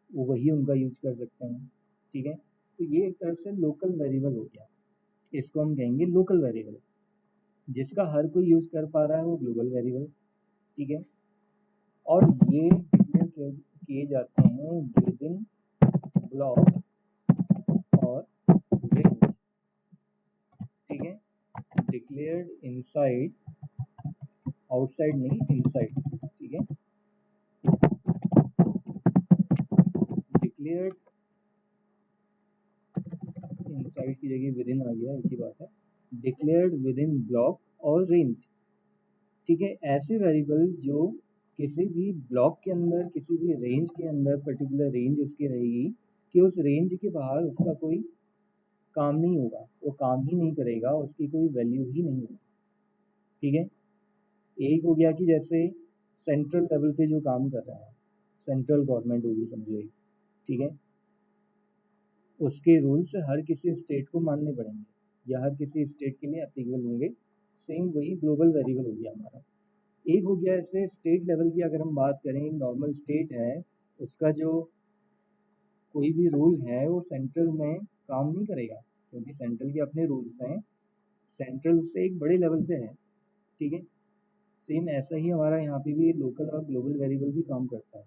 वो वही उनका यूज कर सकते हैं। ठीक है, तो ये एक तरह से लोकल वेरिएबल हो गया, इसको हम कहेंगे लोकल वेरिएबल। जिसका हर कोई यूज कर पा रहा है वो ग्लोबल वेरिएबल। ठीक है, और ये डिक्लेयर किए जाते हैं विद इन ब्लॉक और रेंज। ठीक है, डिक्लेयर्ड इनसाइड, आउटसाइड नहीं, इनसाइड। ठीक है, डिक्लेयर्ड इनसाइड की जगह विद इन आ गया, एक ही बात है। डिक्लेयर्ड विद इन ब्लॉक और रेंज। ठीक है, ऐसे वेरिएबल जो किसी भी ब्लॉक के अंदर, किसी भी रेंज के अंदर, पर्टिकुलर रेंज उसकी रहेगी कि उस रेंज के बाहर उसका कोई काम नहीं होगा, वो काम ही नहीं करेगा, उसकी कोई वैल्यू ही नहीं होगी। ठीक है, एक हो गया कि जैसे सेंट्रल लेवल पे जो काम कर रहा है, सेंट्रल गवर्नमेंट होगी समझो एक। ठीक है, उसके रूल्स हर किसी स्टेट को मानने पड़ेंगे या हर किसी स्टेट के लिए एप्लीकेबल होंगे। सेम वही ग्लोबल वेरिएबल हो गया हमारा। एक हो गया ऐसे स्टेट लेवल की, अगर हम बात करें, नॉर्मल स्टेट है, उसका जो कोई भी रूल है वो सेंट्रल में काम नहीं करेगा, क्योंकि सेंट्रल के अपने रूल्स हैं, सेंट्रल से एक बड़े लेवल पे है, ठीक है। सेम ऐसा ही हमारा यहाँ पे भी लोकल और ग्लोबल वेरिएबल भी काम करता है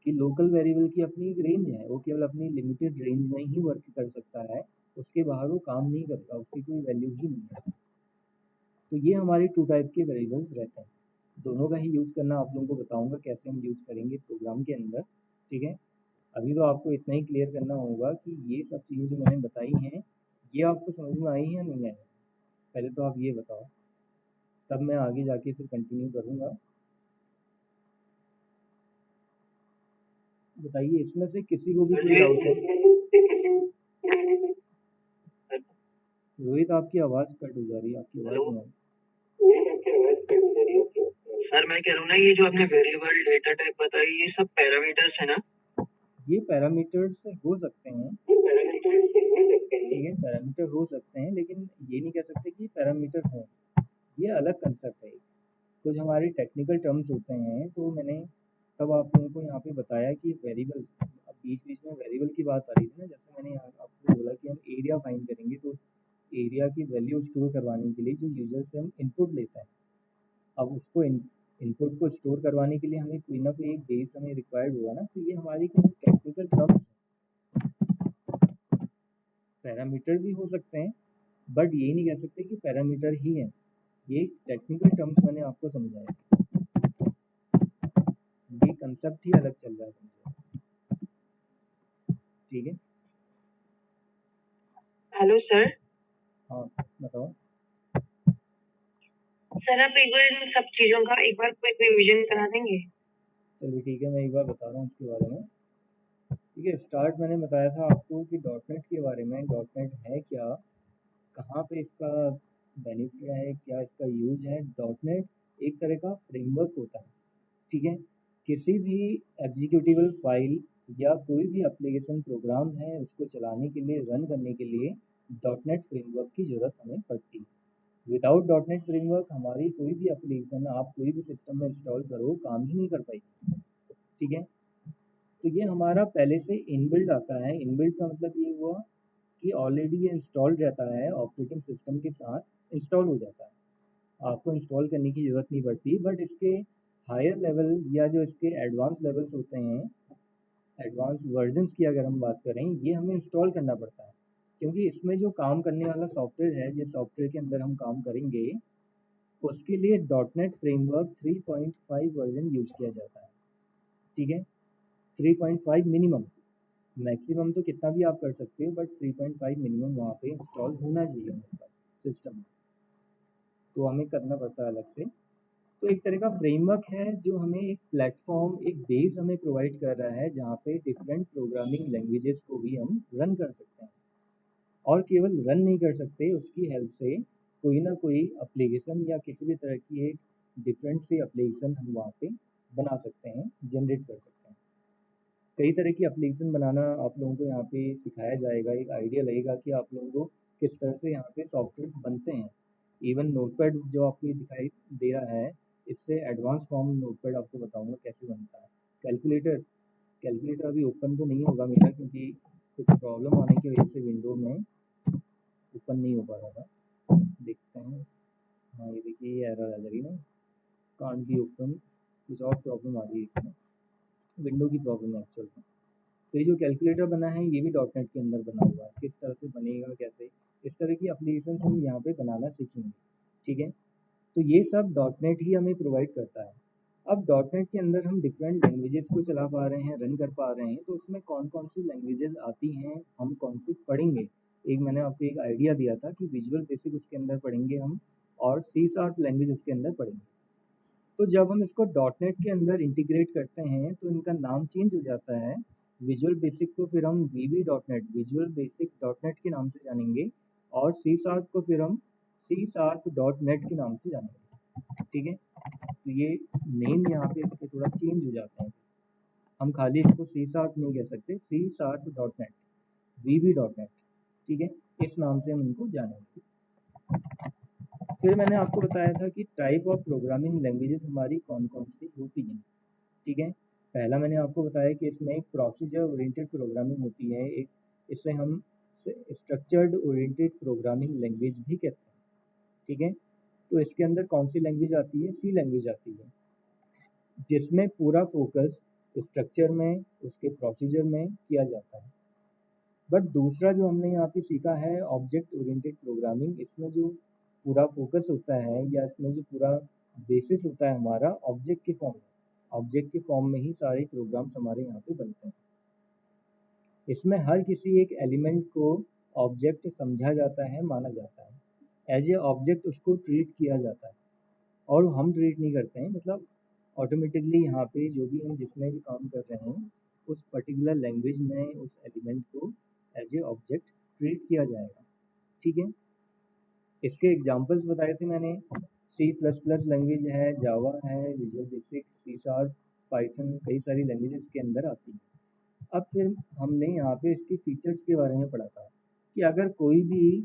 कि लोकल वेरिएबल की अपनी एक रेंज है, वो केवल अपनी लिमिटेड रेंज में ही वर्क कर सकता है, उसके बाहर वो काम नहीं करता, उसकी कोई वैल्यू ही नहीं है। तो ये हमारे टू टाइप के वेरिएबल्स रहते हैं, दोनों का ही यूज़ करना आप लोगों को बताऊंगा कैसे हम यूज़ करेंगे प्रोग्राम के अंदर, ठीक है। अभी तो आपको इतना ही क्लियर करना होगा कि ये सब चीज़ें जो मैंने बताई हैं ये आपको समझ में आई या नहीं आई, पहले तो आप ये बताओ, तब मैं आगे जाके फिर कंटिन्यू करूँगा। बताइए इसमें से किसी को भी कोई डाउट है? रोहित आपकी आवाज़ कट हो जा रही है, आपकी आवाज़ नहीं आ रही। सर मैं कह रहा हूँ ना, ये जो आपने वेरिएबल डेटा टाइप बताई ये सब पैरामीटर्स है ना? ये पैरामीटर्स हो सकते हैं, ठीक है, पैरामीटर हो सकते हैं, लेकिन ये नहीं कह सकते कि पैरामीटर हों, ये अलग कंसेप्ट है। कुछ हमारे टेक्निकल टर्म्स होते हैं, तो मैंने तब आप लोगों को यहाँ पे बताया कि वेरिएबल, अब बीच बीच में वेरिएबल की बात आ रही थी ना, जैसे मैंने यहाँ आपको बोला कि हम एरिया फाइंड करेंगे, तो एरिया की वैल्यू स्टोर करवाने के लिए जो यूजर से हम इनपुट लेते हैं, अब उसको इनपुट को स्टोर करवाने के लिए हमें कोई ना कोई एक बेस हमें रिक्वायर्ड हुआ ना, तो ये हमारी कुछ टेक्निकल टर्म्स, पैरामीटर भी हो सकते हैं, बट ये नहीं कह सकते कि पैरामीटर ही है, ये टेक्निकल टर्म्स मैंने आपको समझाया, ये कंसेप्ट ही अलग चल रहा है, समझो, ठीक है। Hello sir. हाँ बताओ। सर आप एक बार इन सब चीजों का एक बार क्विक रिवीजन करा देंगे? चलिए ठीक है, मैं एक बार बता रहा हूँ इसके बारे में, ठीक है। स्टार्ट मैंने बताया था आपको कि डॉट नेट के बारे में, डॉट नेट है क्या, कहाँ पे इसका बेनिफिट है, क्या इसका यूज है। डॉट नेट एक तरह का फ्रेमवर्क होता है, ठीक है। किसी भी एग्जीक्यूटिबल फाइल या कोई भी एप्लीकेशन प्रोग्राम है उसको चलाने के लिए, रन करने के लिए डॉट नेट फ्रेमवर्क की ज़रूरत हमें पड़ती है। विदाउट डॉट नेट फ्रेमवर्क हमारी कोई भी एप्लीकेशन आप कोई भी सिस्टम में इंस्टॉल करो काम ही नहीं कर पाएगी, ठीक है। तो ये हमारा पहले से इनबिल्ट आता है, इनबिल्ट का मतलब ये हुआ कि ऑलरेडी ये इंस्टॉल्ड रहता है, ऑपरेटिंग सिस्टम के साथ इंस्टॉल हो जाता है, आपको इंस्टॉल करने की ज़रूरत नहीं पड़ती। बट इसके हायर लेवल या जो इसके एडवांस लेवल्स होते हैं, एडवांस वर्जन्स की अगर हम बात करें, ये हमें इंस्टॉल करना पड़ता है, क्योंकि इसमें जो काम करने वाला सॉफ्टवेयर है, जिस सॉफ्टवेयर के अंदर हम काम करेंगे, उसके लिए dot net framework 3.5 version use किया जाता है, ठीक है। 3.5 मिनिमम, मैक्सिमम तो कितना भी आप कर सकते हो, बट 3.5 मिनिमम वहाँ पे इंस्टॉल होना चाहिए हमारे पास सिस्टम में, तो हमें करना पड़ता है अलग से। तो एक तरह का फ्रेमवर्क है जो हमें एक प्लेटफॉर्म, एक बेस हमें प्रोवाइड कर रहा है, जहाँ पे डिफरेंट प्रोग्रामिंग लैंग्वेजेस को भी हम रन कर सकते हैं, और केवल रन नहीं कर सकते, उसकी हेल्प से कोई ना कोई एप्लीकेशन या किसी भी तरह की एक डिफरेंट सी एप्लीकेशन हम वहाँ पे बना सकते हैं, जनरेट कर सकते हैं। कई तरह की एप्लीकेशन बनाना आप लोगों को यहाँ पे सिखाया जाएगा, एक आइडिया लगेगा कि आप लोगों को किस तरह से यहाँ पे सॉफ्टवेयर बनते हैं। इवन नोटपैड जो आपको ये दिखाई दे रहा है, इससे एडवांस फॉर्म नोटपैड आपको बताऊंगा कैसे बनता है। कैलकुलेटर, कैलकुलेटर अभी ओपन तो नहीं होगा मेरा, क्योंकि कुछ प्रॉब्लम आने की वजह से विंडो में ओपन नहीं हो पा रहा था, देखते हैं। हाँ ये देखिए, ये एरर आ जा रही है ना, कांट बी ओपन, कुछ और प्रॉब्लम आ रही है इसमें, विंडो की प्रॉब्लम है एक्चुअल में। तो ये जो कैलकुलेटर बना है ये भी डॉट नेट के अंदर बना हुआ है, किस तरह से बनेगा, कैसे, इस तरह की एप्लीकेशन हम यहाँ पे बनाना सीखेंगे, ठीक है। तो ये सब डॉट नेट ही हमें प्रोवाइड करता है। अब डॉट नेट के अंदर हम डिफरेंट लैंग्वेजेस को चला पा रहे हैं, रन कर पा रहे हैं, तो उसमें कौन कौन सी लैंग्वेजेस आती हैं, हम कौन सी पढ़ेंगे। एक मैंने आपको एक आइडिया दिया था कि विजुअल बेसिक उसके अंदर पढ़ेंगे हम, और सी शार्प लैंग्वेज उसके अंदर पढ़ेंगे। तो जब हम इसको डॉट नेट के अंदर इंटीग्रेट करते हैं तो इनका नाम चेंज हो जाता है। विजुअल बेसिक को फिर हम VB dot net, visual basic dot net के नाम से जानेंगे, और सी शार्प को फिर हम सी शार्प डॉट नेट के नाम से जानेंगे, ठीक है। तो ये नेम यहाँ पे इसके थोड़ा चेंज हो जाते हैं, हम खाली इसको सी शार्प नहीं कह सकते, सी sharp dot net, VB dot net, ठीक है, इस नाम से हम इनको जानेंगे। फिर मैंने आपको बताया था कि टाइप ऑफ प्रोग्रामिंग लैंग्वेजेस हमारी कौन कौन सी होती हैं, ठीक है। पहला मैंने आपको बताया कि इसमें एक प्रोसीजर ओरिएंटेड प्रोग्रामिंग होती है, एक इससे हम स्ट्रक्चर्ड ओरिएंटेड प्रोग्रामिंग लैंग्वेज भी कहते हैं, ठीक है। तो इसके अंदर कौन सी लैंग्वेज आती है? सी लैंग्वेज आती है, जिसमें पूरा फोकस स्ट्रक्चर में, उसके प्रोसीजर में किया जाता है। बट दूसरा जो हमने यहाँ पे सीखा है ऑब्जेक्ट ओरिएंटेड प्रोग्रामिंग, इसमें जो पूरा फोकस होता है या इसमें जो पूरा बेसिस होता है हमारा ऑब्जेक्ट के फॉर्म में, ऑब्जेक्ट के फॉर्म में ही सारे प्रोग्राम्स हमारे यहाँ पे बनते हैं। इसमें हर किसी एक एलिमेंट को ऑब्जेक्ट समझा जाता है, माना जाता है, एज ए ऑब्जेक्ट उसको ट्रीट किया जाता है, और हम ट्रीट नहीं करते हैं, मतलब ऑटोमेटिकली यहाँ पे जो भी हम जिसमें भी काम कर रहे हैं उस पर्टिकुलर लैंग्वेज में उस एलिमेंट को एज ए ऑब्जेक्ट ट्रीट किया जाएगा, ठीक है। इसके एग्जांपल्स बताए थे मैंने, सी प्लस प्लस लैंग्वेज है, जावा है, visual basic, C sharp, Python, कई सारी लैंग्वेजेस के अंदर आती हैं। अब फिर हमने यहाँ पे इसकी फीचर्स के बारे में पढ़ा था कि अगर कोई भी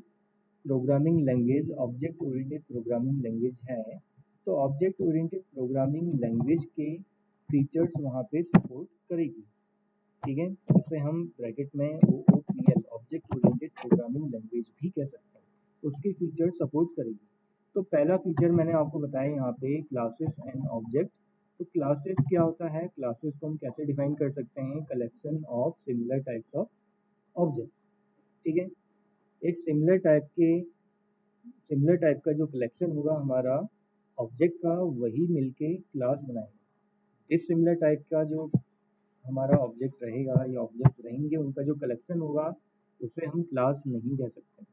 programming language object oriented programming language है तो ऑब्जेक्ट ओरिएंटेड प्रोग्रामिंग लैंग्वेज के फीचर्स वहाँ पे सपोर्ट करेगी, ठीक है। इसे हम ब्रैकेट में OOPL object oriented programming language भी कह सकते हैं, उसके फीचर सपोर्ट करेगी। तो पहला फीचर मैंने आपको बताया यहाँ पे क्लासेस एंड ऑब्जेक्ट। तो क्लासेस क्या होता है? क्लासेस को हम कैसे डिफाइन कर सकते हैं? Collection of similar types of objects, ठीक है। एक सिमिलर टाइप का जो कलेक्शन होगा हमारा ऑब्जेक्ट का, वही मिलके क्लास बनाएंगे। इस सिमिलर टाइप का जो हमारा ऑब्जेक्ट रहेगा या ऑब्जेक्ट्स रहेंगे, उनका जो कलेक्शन होगा उसे हम क्लास नहीं कह सकते,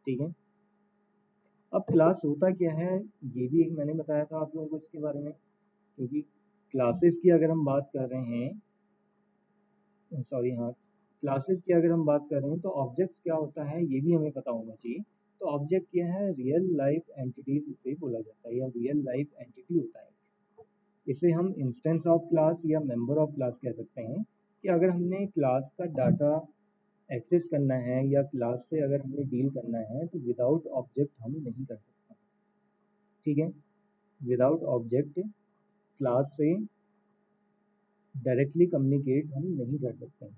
ठीक है। अब क्लास होता क्या है, ये भी एक मैंने बताया था आप लोगों को इसके बारे में, क्योंकि क्लासेस की अगर हम बात कर रहे हैं, सॉरी हाँ, क्लासेस की अगर हम बात कर रहे हैं तो ऑब्जेक्ट्स क्या होता है ये भी हमें पता होना चाहिए। तो ऑब्जेक्ट क्या है? रियल लाइफ एंटिटीज इसे बोला जाता है, या रियल लाइफ एंटिटी होता है। इसे हम इंस्टेंस ऑफ क्लास या मेंबर ऑफ क्लास कह सकते हैं, कि अगर हमने क्लास का डाटा एक्सेस करना है या क्लास से अगर हमें डील करना है तो विदाउट ऑब्जेक्ट हम नहीं कर सकते, ठीक है। विदाउट ऑब्जेक्ट क्लास से डायरेक्टली कम्युनिकेट हम नहीं कर सकते हैं।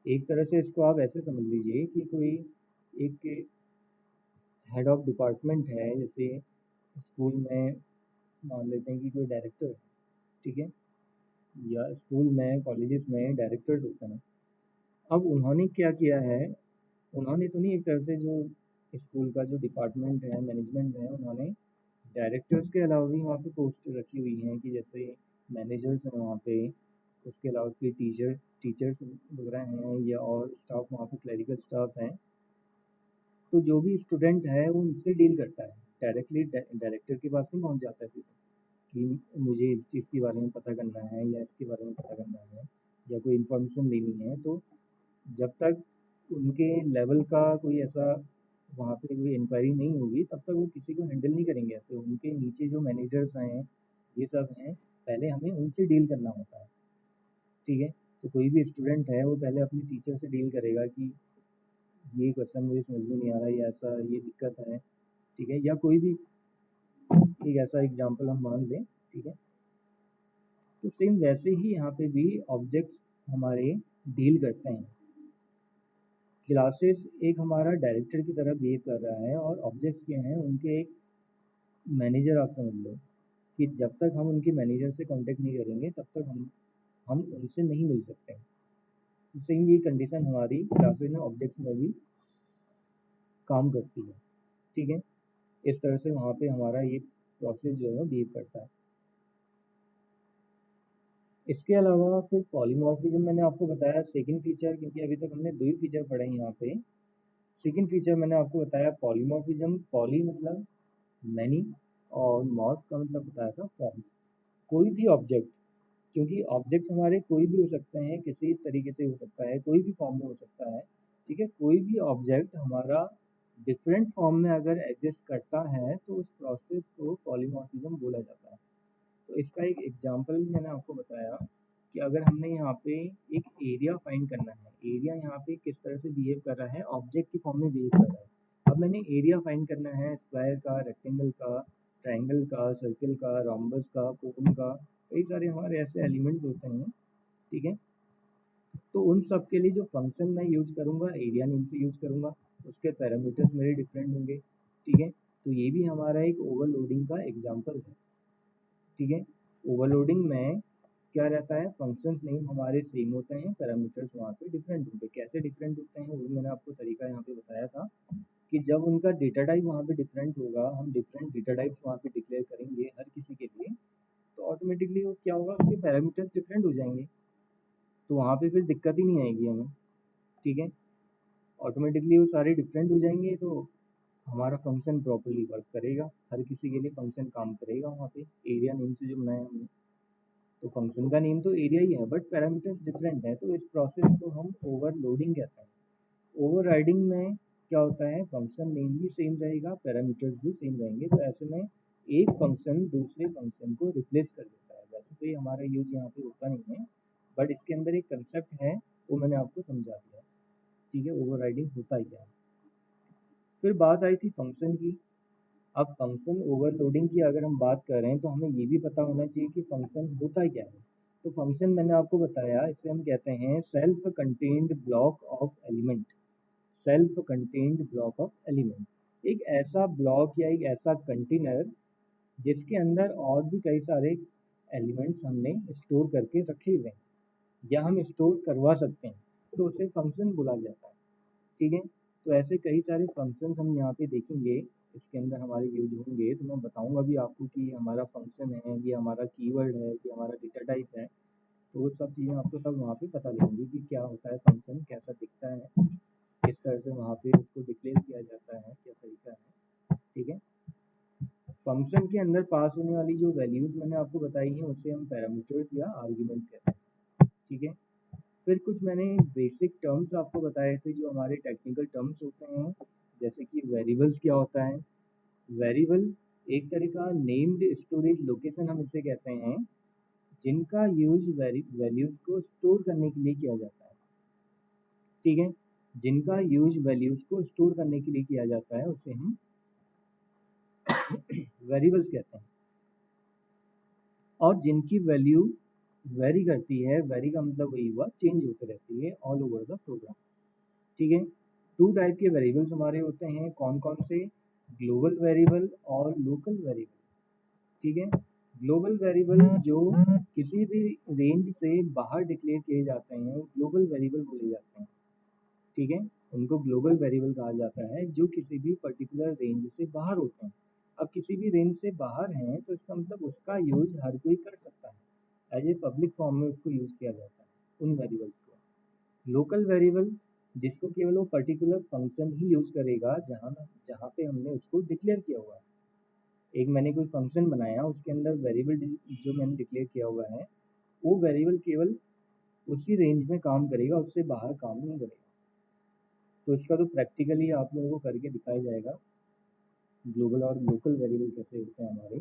एक तरह से इसको आप ऐसे समझ लीजिए कि कोई एक हेड ऑफ डिपार्टमेंट है, जैसे स्कूल में मान लेते हैं कि कोई डायरेक्टर, ठीक है, या स्कूल में कॉलेजेस में डायरेक्टर्स होते हैं। अब उन्होंने क्या किया है, उन्होंने तो नहीं, एक तरह से जो स्कूल का जो डिपार्टमेंट है, मैनेजमेंट है, उन्होंने डायरेक्टर्स के अलावा भी वहाँ पे पोस्ट रखी हुई हैं कि जैसे मैनेजर्स हैं वहाँ पे, उसके अलावा फिर टीचर्स वगैरह हैं, या और स्टाफ वहाँ पे क्लरिकल स्टाफ हैं। तो जो भी स्टूडेंट है वो उनसे डील करता है, डायरेक्टली डायरेक्टर के पास नहीं पहुँच जाता है सीधा कि मुझे इस चीज़ के बारे में पता करना है या इसके बारे में पता करना है या कोई इन्फॉर्मेशन लेनी है। तो जब तक उनके लेवल का कोई ऐसा वहाँ पे कोई इंक्वायरी नहीं होगी तब तक वो किसी को हैंडल नहीं करेंगे ऐसे। उनके नीचे जो मैनेजर्स हैं ये सब हैं, पहले हमें उनसे डील करना होता है, ठीक है। तो कोई भी स्टूडेंट है वो पहले अपनी टीचर से डील करेगा कि ये क्वेश्चन मुझे समझ में नहीं आ रहा, या ऐसा ये दिक्कत है, ठीक है, या कोई भी एक ऐसा एग्जाम्पल हम मान लें, ठीक है। तो सेम वैसे ही यहाँ पे भी ऑब्जेक्ट्स हमारे डील करते हैं। क्लासेस एक हमारा डायरेक्टर की तरह बिहेव कर रहा है, और ऑब्जेक्ट्स क्या हैं, उनके एक मैनेजर आप समझ लो, कि जब तक हम उनके मैनेजर से कांटेक्ट नहीं करेंगे तब तक हम उनसे नहीं मिल सकते। तो सेम ये कंडीशन हमारी क्लासेस में ऑब्जेक्ट्स में भी काम करती है, ठीक है। इस तरह से वहाँ पे हमारा ये प्रोसेस जो है बिहेव करता है। इसके अलावा फिर पॉलीमॉर्फिज्म मैंने आपको बताया सेकंड फीचर, क्योंकि अभी तक हमने दो ही फीचर पढ़े हैं यहाँ पे। सेकंड फीचर मैंने आपको बताया पॉलीमॉर्फिज्म, पॉली मतलब मैनी, और मॉर्फ का मतलब बताया था फॉर्म। कोई भी ऑब्जेक्ट, क्योंकि ऑब्जेक्ट हमारे कोई भी हो सकते हैं, किसी तरीके से हो सकता है, कोई भी फॉर्म में हो सकता है, ठीक है। कोई भी ऑब्जेक्ट हमारा डिफरेंट फॉर्म में अगर एग्जिस्ट करता है तो उस प्रोसेस को पॉलीमॉर्फिज्म बोला जाता है। तो इसका एक एग्जांपल भी मैंने आपको बताया कि अगर हमने यहाँ पे एक एरिया फाइंड करना है, एरिया यहाँ पे किस तरह से बिहेव कर रहा है, ऑब्जेक्ट की फॉर्म में बिहेव कर रहा है। अब मैंने एरिया फाइंड करना है स्क्वायर का, रेक्टेंगल का, ट्राइंगल का, सर्किल का, रोम्बस का, कोन का, कई सारे हमारे ऐसे एलिमेंट्स होते हैं, ठीक है। तो उन सब के लिए जो फंक्शन मैं यूज करूँगा एरिया नेम से यूज करूँगा, उसके पैरामीटर्स मेरे डिफरेंट होंगे, ठीक है। तो ये भी हमारा एक ओवरलोडिंग का एग्जाम्पल है, ठीक है। ओवरलोडिंग में क्या रहता है, फंक्शंस नेम हमारे सेम होते हैं, पैरामीटर्स वहाँ पे डिफरेंट होते हैं। कैसे डिफरेंट होते हैं वो भी मैंने आपको तरीका यहाँ पे बताया था कि जब उनका डेटा टाइप वहाँ पे डिफरेंट होगा, हम डिफरेंट डेटा टाइप्स वहाँ पे डिक्लेयर करेंगे हर किसी के लिए, तो ऑटोमेटिकली वो क्या होगा, उसके पैरामीटर्स डिफरेंट हो जाएंगे, तो वहाँ पे फिर दिक्कत ही नहीं आएगी हमें, ठीक है। ऑटोमेटिकली वो सारे डिफरेंट हो जाएंगे, तो हमारा फंक्शन प्रॉपरली वर्क करेगा, हर किसी के लिए फंक्शन काम करेगा वहाँ पे एरिया नेम से जो बनाया हमने। तो फंक्शन का नेम तो एरिया ही है बट पैरामीटर्स डिफरेंट है, तो इस प्रोसेस को हम ओवरलोडिंग कहते हैं। ओवरराइडिंग में क्या होता है, फंक्शन नेम भी सेम रहेगा, पैरामीटर्स भी सेम रहेंगे, तो ऐसे में एक फंक्शन दूसरे फंक्शन को रिप्लेस कर देता है। वैसे तो ये हमारा यूज यहाँ पे होता नहीं है, बट इसके अंदर एक कंसेप्ट है, वो मैंने आपको समझा दिया, ठीक है। ओवरराइडिंग होता ही है। फिर बात आई थी फंक्शन की। अब फंक्शन ओवरलोडिंग की अगर हम बात कर रहे हैं तो हमें ये भी पता होना चाहिए कि फंक्शन होता क्या है। तो फंक्शन मैंने आपको बताया, इसे हम कहते हैं self contained block of element. Self contained block of element एक ऐसा ब्लॉक या एक ऐसा कंटेनर जिसके अंदर और भी कई सारे एलिमेंट्स हमने स्टोर करके रखे हुए हैं या हम स्टोर करवा सकते हैं, तो उसे फंक्शन बोला जाता है, ठीक है। तो ऐसे कई सारे फंक्शंस हम यहाँ पे देखेंगे, इसके अंदर हमारे यूज होंगे, तो मैं बताऊंगा भी आपको कि हमारा फंक्शन है, ये हमारा कीवर्ड है, ये हमारा डेटा टाइप है। तो वो सब चीज़ें आपको तब वहाँ पे पता लगेंगी कि क्या होता है फंक्शन, कैसा दिखता है, किस तरह से वहाँ पे उसको डिक्लेयर किया जाता है, क्या तरीका है, ठीक है। फंक्शन के अंदर पास होने वाली जो वैल्यूज मैंने आपको बताई हैं उसे हम पैरामीटर्स या आर्ग्यूमेंट्स कहते हैं, ठीक है। फिर कुछ मैंने बेसिक टर्म्स आपको बताए थे जो हमारे टेक्निकल टर्म्स होते हैं, जैसे कि वेरिएबल्स क्या होता है। वेरिएबल एक तरह का नेम्ड स्टोरेज लोकेशन हम इसे कहते हैं, जिनका यूज वैल्यूज को स्टोर करने के लिए किया जाता है, ठीक है। जिनका यूज वैल्यूज को स्टोर करने के लिए किया जाता है उसे हम वेरिएबल्स कहते हैं। और जिनकी वैल्यू वेरी करती है, वेरी का मतलब वही हुआ चेंज होते रहती है ऑल ओवर द प्रोग्राम, ठीक है। टू टाइप के वेरिएबल्स हमारे होते हैं, कौन कौन से, ग्लोबल वेरिएबल और लोकल वेरिएबल, ठीक है। ग्लोबल वेरिएबल जो किसी भी रेंज से बाहर डिक्लेयर किए जाते हैं ग्लोबल वेरिएबल बोले जाते हैं, ठीक है। उनको ग्लोबल वेरिएबल कहा जाता है जो किसी भी पर्टिकुलर रेंज से बाहर होते हैं। अब किसी भी रेंज से बाहर हैं तो इसका मतलब उसका यूज हर कोई कर सकता है, एज ए पब्लिक फॉर्म में उसको यूज किया जाता है उन वेरिएबल्स को। लोकल वेरिएबल जिसको केवल वो पर्टिकुलर फंक्शन ही यूज करेगा जहाँ जहाँ पे हमने उसको डिक्लेयर किया हुआ है। एक मैंने कोई फंक्शन बनाया, उसके अंदर वेरिएबल जो मैंने डिक्लेयर किया हुआ है वो वेरिएबल केवल उसी रेंज में काम करेगा, उससे बाहर काम नहीं करेगा। तो इसका तो प्रैक्टिकली आप लोगों को करके दिखाया जाएगा ग्लोबल और लोकल वेरिएबल कैसे होते हैं हमारे।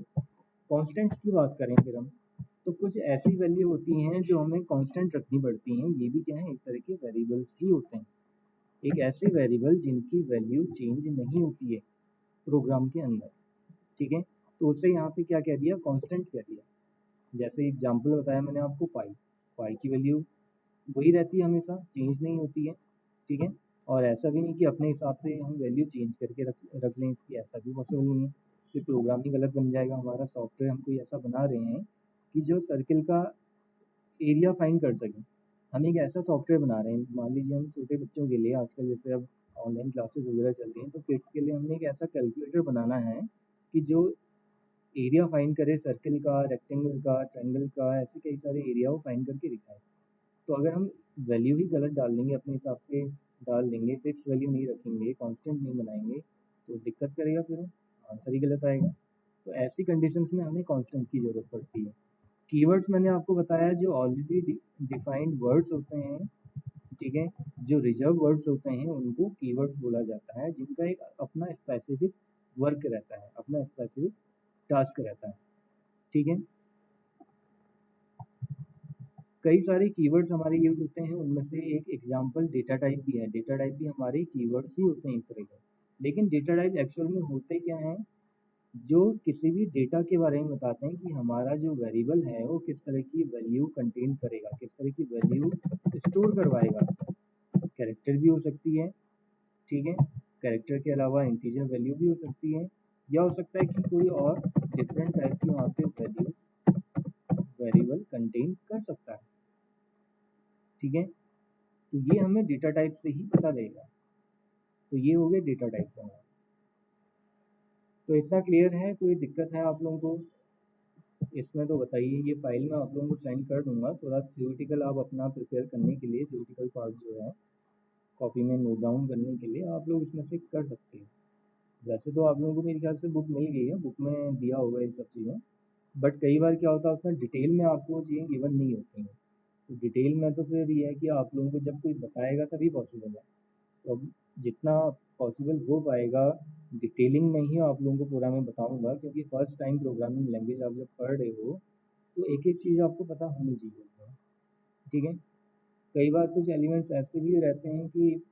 कॉन्स्टेंट्स की बात करें फिर हम, तो कुछ ऐसी वैल्यू होती हैं जो हमें कांस्टेंट रखनी पड़ती हैं, ये भी क्या है, एक तरह के वेरिएबल्स ही होते हैं। एक ऐसे वेरिएबल जिनकी वैल्यू चेंज नहीं होती है प्रोग्राम के अंदर, ठीक है। तो उसे यहाँ पे क्या कह दिया, कांस्टेंट कह दिया। जैसे एग्जांपल बताया मैंने आपको, पाई, पाई की वैल्यू वही रहती है हमेशा, चेंज नहीं होती है, ठीक है। और ऐसा भी नहीं कि अपने हिसाब से हम वैल्यू चेंज करके रख रख लें इसकी, ऐसा भी पॉसिबल नहीं है, फिर प्रोग्राम ही गलत बन जाएगा हमारा। सॉफ्टवेयर हम कोई ऐसा बना रहे हैं कि जो सर्किल का एरिया फाइंड कर सकें। हम एक ऐसा सॉफ्टवेयर बना रहे हैं, मान लीजिए हम छोटे बच्चों के लिए, आजकल जैसे अब ऑनलाइन क्लासेस वगैरह चल रही हैं, तो किड्स के लिए हमने एक ऐसा कैलकुलेटर बनाना है कि जो एरिया फाइंड करे सर्किल का, रेक्टेंगल का, ट्रायंगल का, ऐसे कई सारे एरिया वो फाइंड करके दिखाए। तो अगर हम वैल्यू ही गलत डाल देंगे, अपने हिसाब से डाल देंगे, फिक्स वैल्यू नहीं रखेंगे, कांस्टेंट नहीं बनाएंगे, तो दिक्कत करेगा, फिर आंसर ही गलत आएगा। तो ऐसी कंडीशंस में हमें कांस्टेंट की ज़रूरत पड़ती है। कीवर्ड्स मैंने आपको बताया जो ऑलरेडी डिफाइंड वर्ड्स होते हैं, ठीक है। जो रिजर्व वर्ड्स होते हैं उनको कीवर्ड्स बोला जाता है, जिनका एक अपना स्पेसिफिक वर्क रहता है, अपना स्पेसिफिक टास्क रहता है, ठीक है। कई सारे कीवर्ड्स हमारे यूज होते हैं, उनमें से एक एग्जांपल डेटा टाइप भी है। डेटा टाइप भी हमारे कीवर्ड्स ही होते हैं एक तरह के, लेकिन डेटा टाइप एक्चुअल में होते क्या हैं, जो किसी भी डेटा के बारे में बताते हैं कि हमारा जो वेरिएबल है वो किस तरह की वैल्यू कंटेन करेगा, किस तरह की वैल्यू स्टोर करवाएगा। कैरेक्टर भी हो सकती है, ठीक है, कैरेक्टर के अलावा इंटीजर वैल्यू भी हो सकती है, या हो सकता है कि कोई और डिफरेंट टाइप की वहाँ पे वैल्यू वेरिएबल कंटेन कर सकता है, ठीक है। तो ये हमें डेटा टाइप से ही पता लगेगा। तो ये हो गए डेटा टाइप का। तो इतना क्लियर है, कोई दिक्कत है आप लोगों को इसमें तो बताइए। ये फाइल मैं आप लोगों को सेंड कर दूंगा, थोड़ा थ्योरेटिकल आप अपना प्रिपेयर करने के लिए, थ्योरेटिकल पार्ट जो है कॉपी में नोट डाउन करने के लिए आप लोग इसमें से कर सकते हैं। वैसे तो आप लोगों को मेरे ख्याल से बुक मिल गई है, बुक में दिया होगा ये सब चीज़ें, बट कई बार क्या होता है उसमें डिटेल में आपको चीज़ें गिवन नहीं होती हैं। तो डिटेल में तो फिर ये है कि आप लोगों को जब कोई बताएगा तभी पॉसिबल है। तो अब जितना पॉसिबल हो पाएगा डिटेलिंग में ही आप लोगों को पूरा मैं बताऊंगा, क्योंकि फर्स्ट टाइम प्रोग्रामिंग लैंग्वेज आप जब पढ़ रहे हो तो एक एक चीज़ आपको पता होनी चाहिए उसमें, ठीक है। कई बार कुछ एलिमेंट्स ऐसे भी रहते हैं कि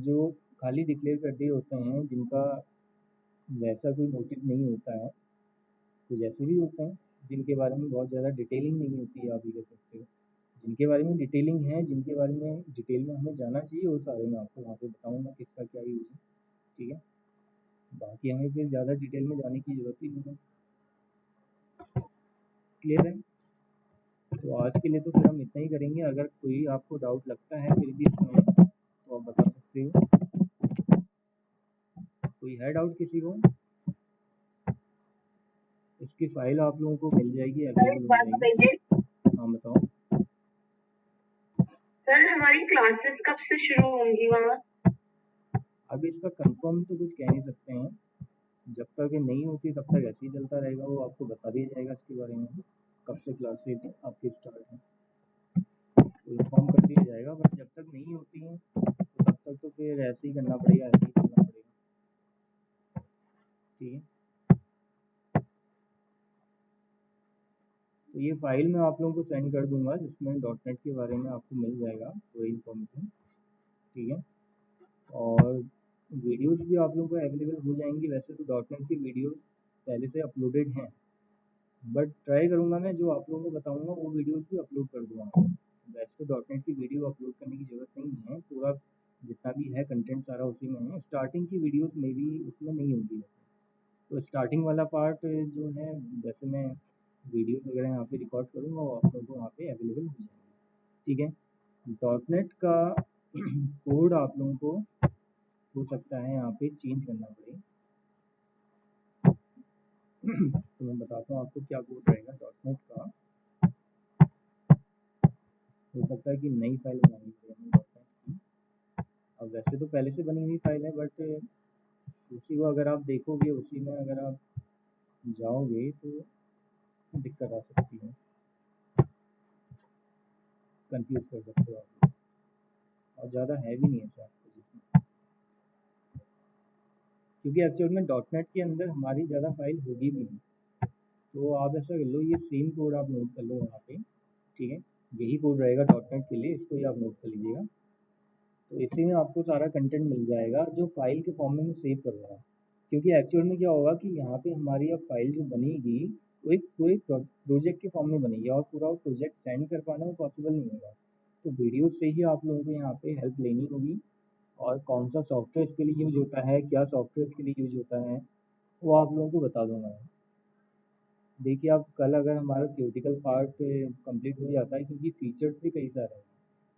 जो खाली डिक्लेयर कर दिए होते हैं, जिनका वैसा कोई मोटिव नहीं होता है। कुछ ऐसे भी होते हैं जिनके बारे में बहुत ज़्यादा डिटेलिंग नहीं होती है, आप ये कह सकते हो। जिनके बारे में डिटेलिंग है, जिनके बारे में डिटेल में हमें जाना चाहिए, वो सारे मैं आपको वहाँ पे बताऊँगा किसका क्या यूज़ है, ठीक है। बाकी हमें फिर ज़्यादा डिटेल में जाने की ज़रूरत ही नहीं है। क्लियर है? तो आज के लिए तो फिर हम इतना ही करेंगे। अगर कोई आपको डाउट लगता है फिर भी इसमें तो आप बता सकते हो। कोई है डाउट किसी को? इसकी फाइल आप लोगों को मिल जाएगी, अवेलेबल हो बात जाएगी। बताइए हाँ बताओ। सर, हमारी क्लासेस कब से शुरू होंगी वहाँ? अभी इसका कंफर्म तो कुछ कह नहीं सकते हैं, जब तक ये नहीं होती तब तक ऐसे ही चलता रहेगा। वो आपको बता दिया जाएगा इसके बारे में, कब से क्लासेस आपकी स्टार्ट हैं तो इन्फॉर्म कर दिया जाएगा। बट जब तक नहीं होती हैं तो तब तक तो फिर ऐसे ही करना पड़ेगा, ऐसे ही चलना पड़ेगा, ठीक है। तो ये फाइल मैं आप लोगों को सेंड कर दूंगा जिसमें डॉट नेट के बारे में आपको मिल जाएगा पूरी इन्फॉर्मेशन, ठीक है। और वीडियोस भी आप लोगों को अवेलेबल हो जाएंगी। वैसे तो डॉट नेट की वीडियोस पहले से अपलोडेड हैं, बट ट्राई करूँगा मैं जो आप लोगों को बताऊँगा वो वीडियोस भी अपलोड कर दूँगा। वैसे तो डॉट नेट की वीडियो अपलोड करने की ज़रूरत नहीं है, पूरा जितना भी है कंटेंट सारा उसी में है। स्टार्टिंग की वीडियोस में भी उसमें नहीं होगी वैसे, तो स्टार्टिंग वाला पार्ट जो है, जैसे मैं वीडियोस वगैरह यहाँ पे रिकॉर्ड करूँगा वो आप लोगों को वहाँ पे अवेलेबल हो जाएंगे, ठीक है। डॉट नेट का कोड आप लोगों को हो सकता है यहाँ पे चेंज करना पड़े। तो मैं बताता हूँ आपको क्या कोड रहेगा डॉट नेट का। हो सकता है कि नई फाइल बनानी पड़े हमें डॉट नेट की। अब वैसे तो पहले से बनी हुई फाइल है, बट उसी को अगर आप देखोगे, उसी में अगर आप जाओगे तो दिक्कत आ सकती है, कंफ्यूज कर सकते हो आप। और ज़्यादा है भी नहीं है शायद जिसमें, क्योंकि एक्चुअल में डॉट नेट के अंदर हमारी ज़्यादा फाइल होगी भी नहीं। तो आप ऐसा कर लो, ये सेम कोड आप नोट कर लो यहाँ पे, ठीक है। यही कोड रहेगा डॉट नेट के लिए, इसको ही आप नोट कर लीजिएगा। तो इसी में आपको सारा कंटेंट मिल जाएगा जो फाइल के फॉर्म में मैं सेव कर रहा हूँ। क्योंकि एक्चुअल में क्या होगा कि यहाँ पे हमारी अब फाइल जो बनेगी वो एक पूरे प्रोजेक्ट के फॉर्म में बनेगी, और पूरा प्रोजेक्ट सेंड कर पाना वो पॉसिबल नहीं होगा। तो वीडियो से ही आप लोगों को यहाँ पे हेल्प लेनी होगी, और कौन सा सॉफ्टवेयर इसके लिए यूज होता है, क्या सॉफ्टवेयर इसके लिए यूज होता है, वो आप लोगों को बता दूंगा मैं। देखिए आप कल अगर हमारा थियोरेटिकल पार्ट कंप्लीट हो जाता है, क्योंकि फीचर्स भी कई सारे हैं,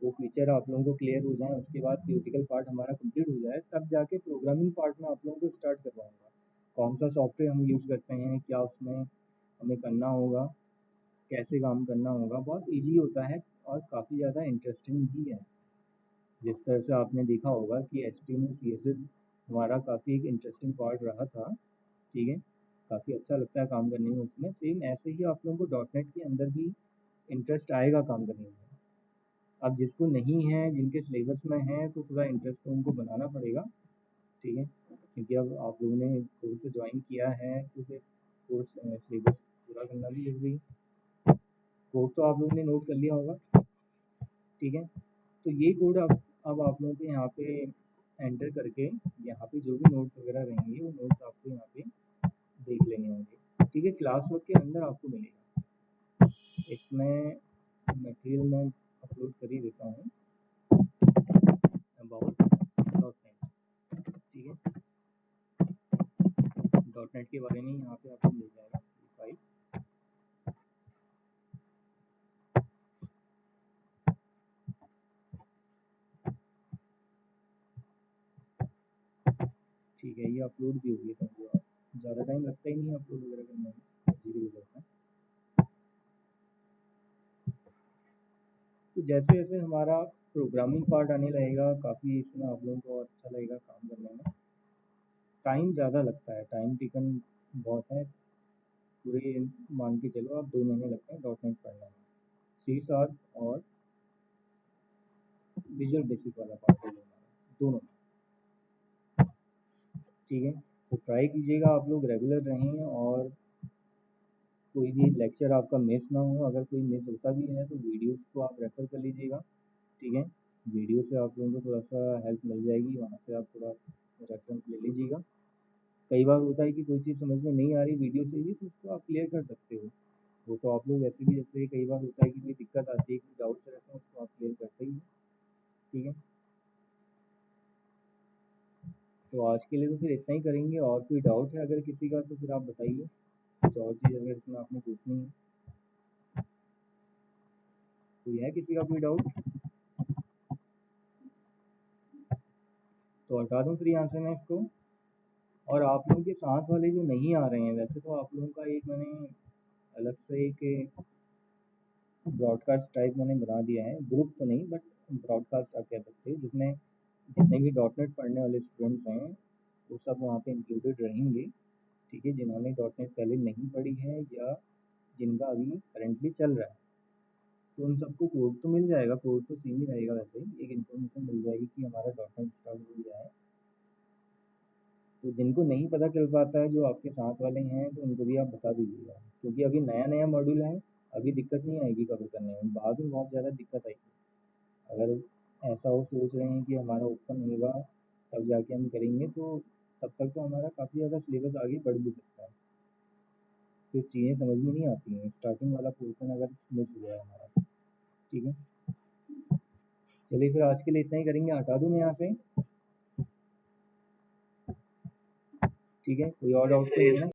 वो फीचर आप लोगों को क्लियर हो जाए, उसके बाद थियोरेटिकल पार्ट हमारा कंप्लीट हो जाए, तब जाके प्रोग्रामिंग पार्ट में आप लोगों को स्टार्ट करवाऊंगा। कौन सा सॉफ्टवेयर हम यूज़ करते हैं, क्या उसमें हमें करना होगा, कैसे काम करना होगा। बहुत ईजी होता है और काफ़ी ज़्यादा इंटरेस्टिंग भी है। जिस तरह से आपने देखा होगा कि HTML CSS हमारा काफ़ी एक इंटरेस्टिंग पार्ट रहा था, ठीक है। काफ़ी अच्छा लगता है काम करने में उसमें। सेम ऐसे ही आप लोगों को डॉट नेट के अंदर भी इंटरेस्ट आएगा काम करने में। अब जिसको नहीं है, जिनके सिलेबस में है, तो थोड़ा इंटरेस्ट तो उनको बनाना पड़ेगा, ठीक है। क्योंकि अब आप लोगों ने कोर्स ज्वाइन किया है तो फिर कोर्स सिलेबस पूरा करना भी जरूरी है। कोड तो आप लोगों ने नोट कर लिया होगा, ठीक है। तो ये कोड अब आप लोगों के यहाँ पे एंटर करके यहाँ पे जो भी नोट्स वगैरह रहेंगे वो नोट्स आपको यहाँ पे ठीक है, क्लास वर्क के अंदर आपको मिलेगा। इसमें मटेरियल मैं अपलोड कर ही देता हूँ अबाउट डॉट नेट। ठीक है, डॉट नेट के बारे में यहाँ पे आपको मिल जाएगा फाइल। ठीक है, ये अपलोड भी हो गया, समझो आप, ज़्यादा टाइम लगता ही नहीं अपलोड वगैरह करने में, जी भी करता है। तो जैसे जैसे हमारा प्रोग्रामिंग पार्ट आने लगेगा, काफ़ी इसमें आप लोगों को अच्छा लगेगा काम करने में। टाइम ज़्यादा लगता है, टाइम टेकन बहुत है, पूरे मान के चलो आप 2 महीने लगते हैं डॉट नेट पढ़ने में। सी शार्प और विजुअल बेसिक वाला पार्ट है दोनों। ठीक है, तो ट्राई कीजिएगा आप लोग रेगुलर रहें और कोई भी लेक्चर आपका मिस ना हो। अगर कोई मिस होता भी है तो वीडियोस को आप रेफ़र कर लीजिएगा। ठीक है, वीडियो से आप लोगों को थोड़ा सा हेल्प मिल जाएगी, वहाँ से आप थोड़ा रेफरेंस ले लीजिएगा। कई बार होता है कि कोई चीज़ समझ में नहीं आ रही वीडियो से भी, तो उसको आप क्लियर कर सकते हो। वो तो आप लोग वैसे भी, जैसे कई बार होता है कि कोई दिक्कत आती है, कोई डाउट्स रहते हैं, उसको आप क्लियर करते ही हो। ठीक है, तो आज के लिए तो फिर इतना ही करेंगे। और कोई डाउट है अगर किसी का तो फिर आप बताइए, कुछ और चीज़ अगर इसमें आपने पूछनी है। कोई है किसी का कोई डाउट तो हटा दूँ फिर यहाँ से मैं इसको। और आप लोगों के साथ वाले जो नहीं आ रहे हैं, वैसे तो आप लोगों का एक मैंने अलग से एक ब्रॉडकास्ट टाइप मैंने बना दिया है, ग्रुप तो नहीं बट ब्रॉडकास्ट आप कह सकते हैं, जिसमें जितने भी डॉट नेट पढ़ने वाले स्टूडेंट्स हैं वो सब वहाँ पे इंक्लूडेड रहेंगे। ठीक है, जिन्होंने डॉट नेट पहले नहीं पढ़ी है या जिनका अभी करेंटली चल रहा है, तो उन सबको कोड तो मिल जाएगा, कोड तो सेम ही रहेगा, वैसे ही एक इन्फॉर्मेशन मिल जाएगी कि हमारा डॉट नेट स्टार्ट हो गया है। तो जिनको नहीं पता चल पाता है, जो आपके साथ वाले हैं, तो उनको भी आप बता दीजिएगा, क्योंकि अभी नया नया मॉड्यूल है, अभी दिक्कत नहीं आएगी कवर करने में, बाद में बहुत ज़्यादा दिक्कत आएगी। अगर ऐसा हो सोच रहे हैं कि हमारा ओपन होगा तब जाके हम करेंगे, तो तब तक तो हमारा काफ़ी ज़्यादा सिलेबस आगे बढ़ भी सकता है, फिर चीज़ें समझ में नहीं आती हैं, स्टार्टिंग वाला पोर्शन अगर मिस हो जाए हमारा। ठीक है, चलिए फिर आज के लिए इतना ही करेंगे, हटा दूँ मैं यहाँ से। ठीक है, कोई और डाउट तो नहीं है ना?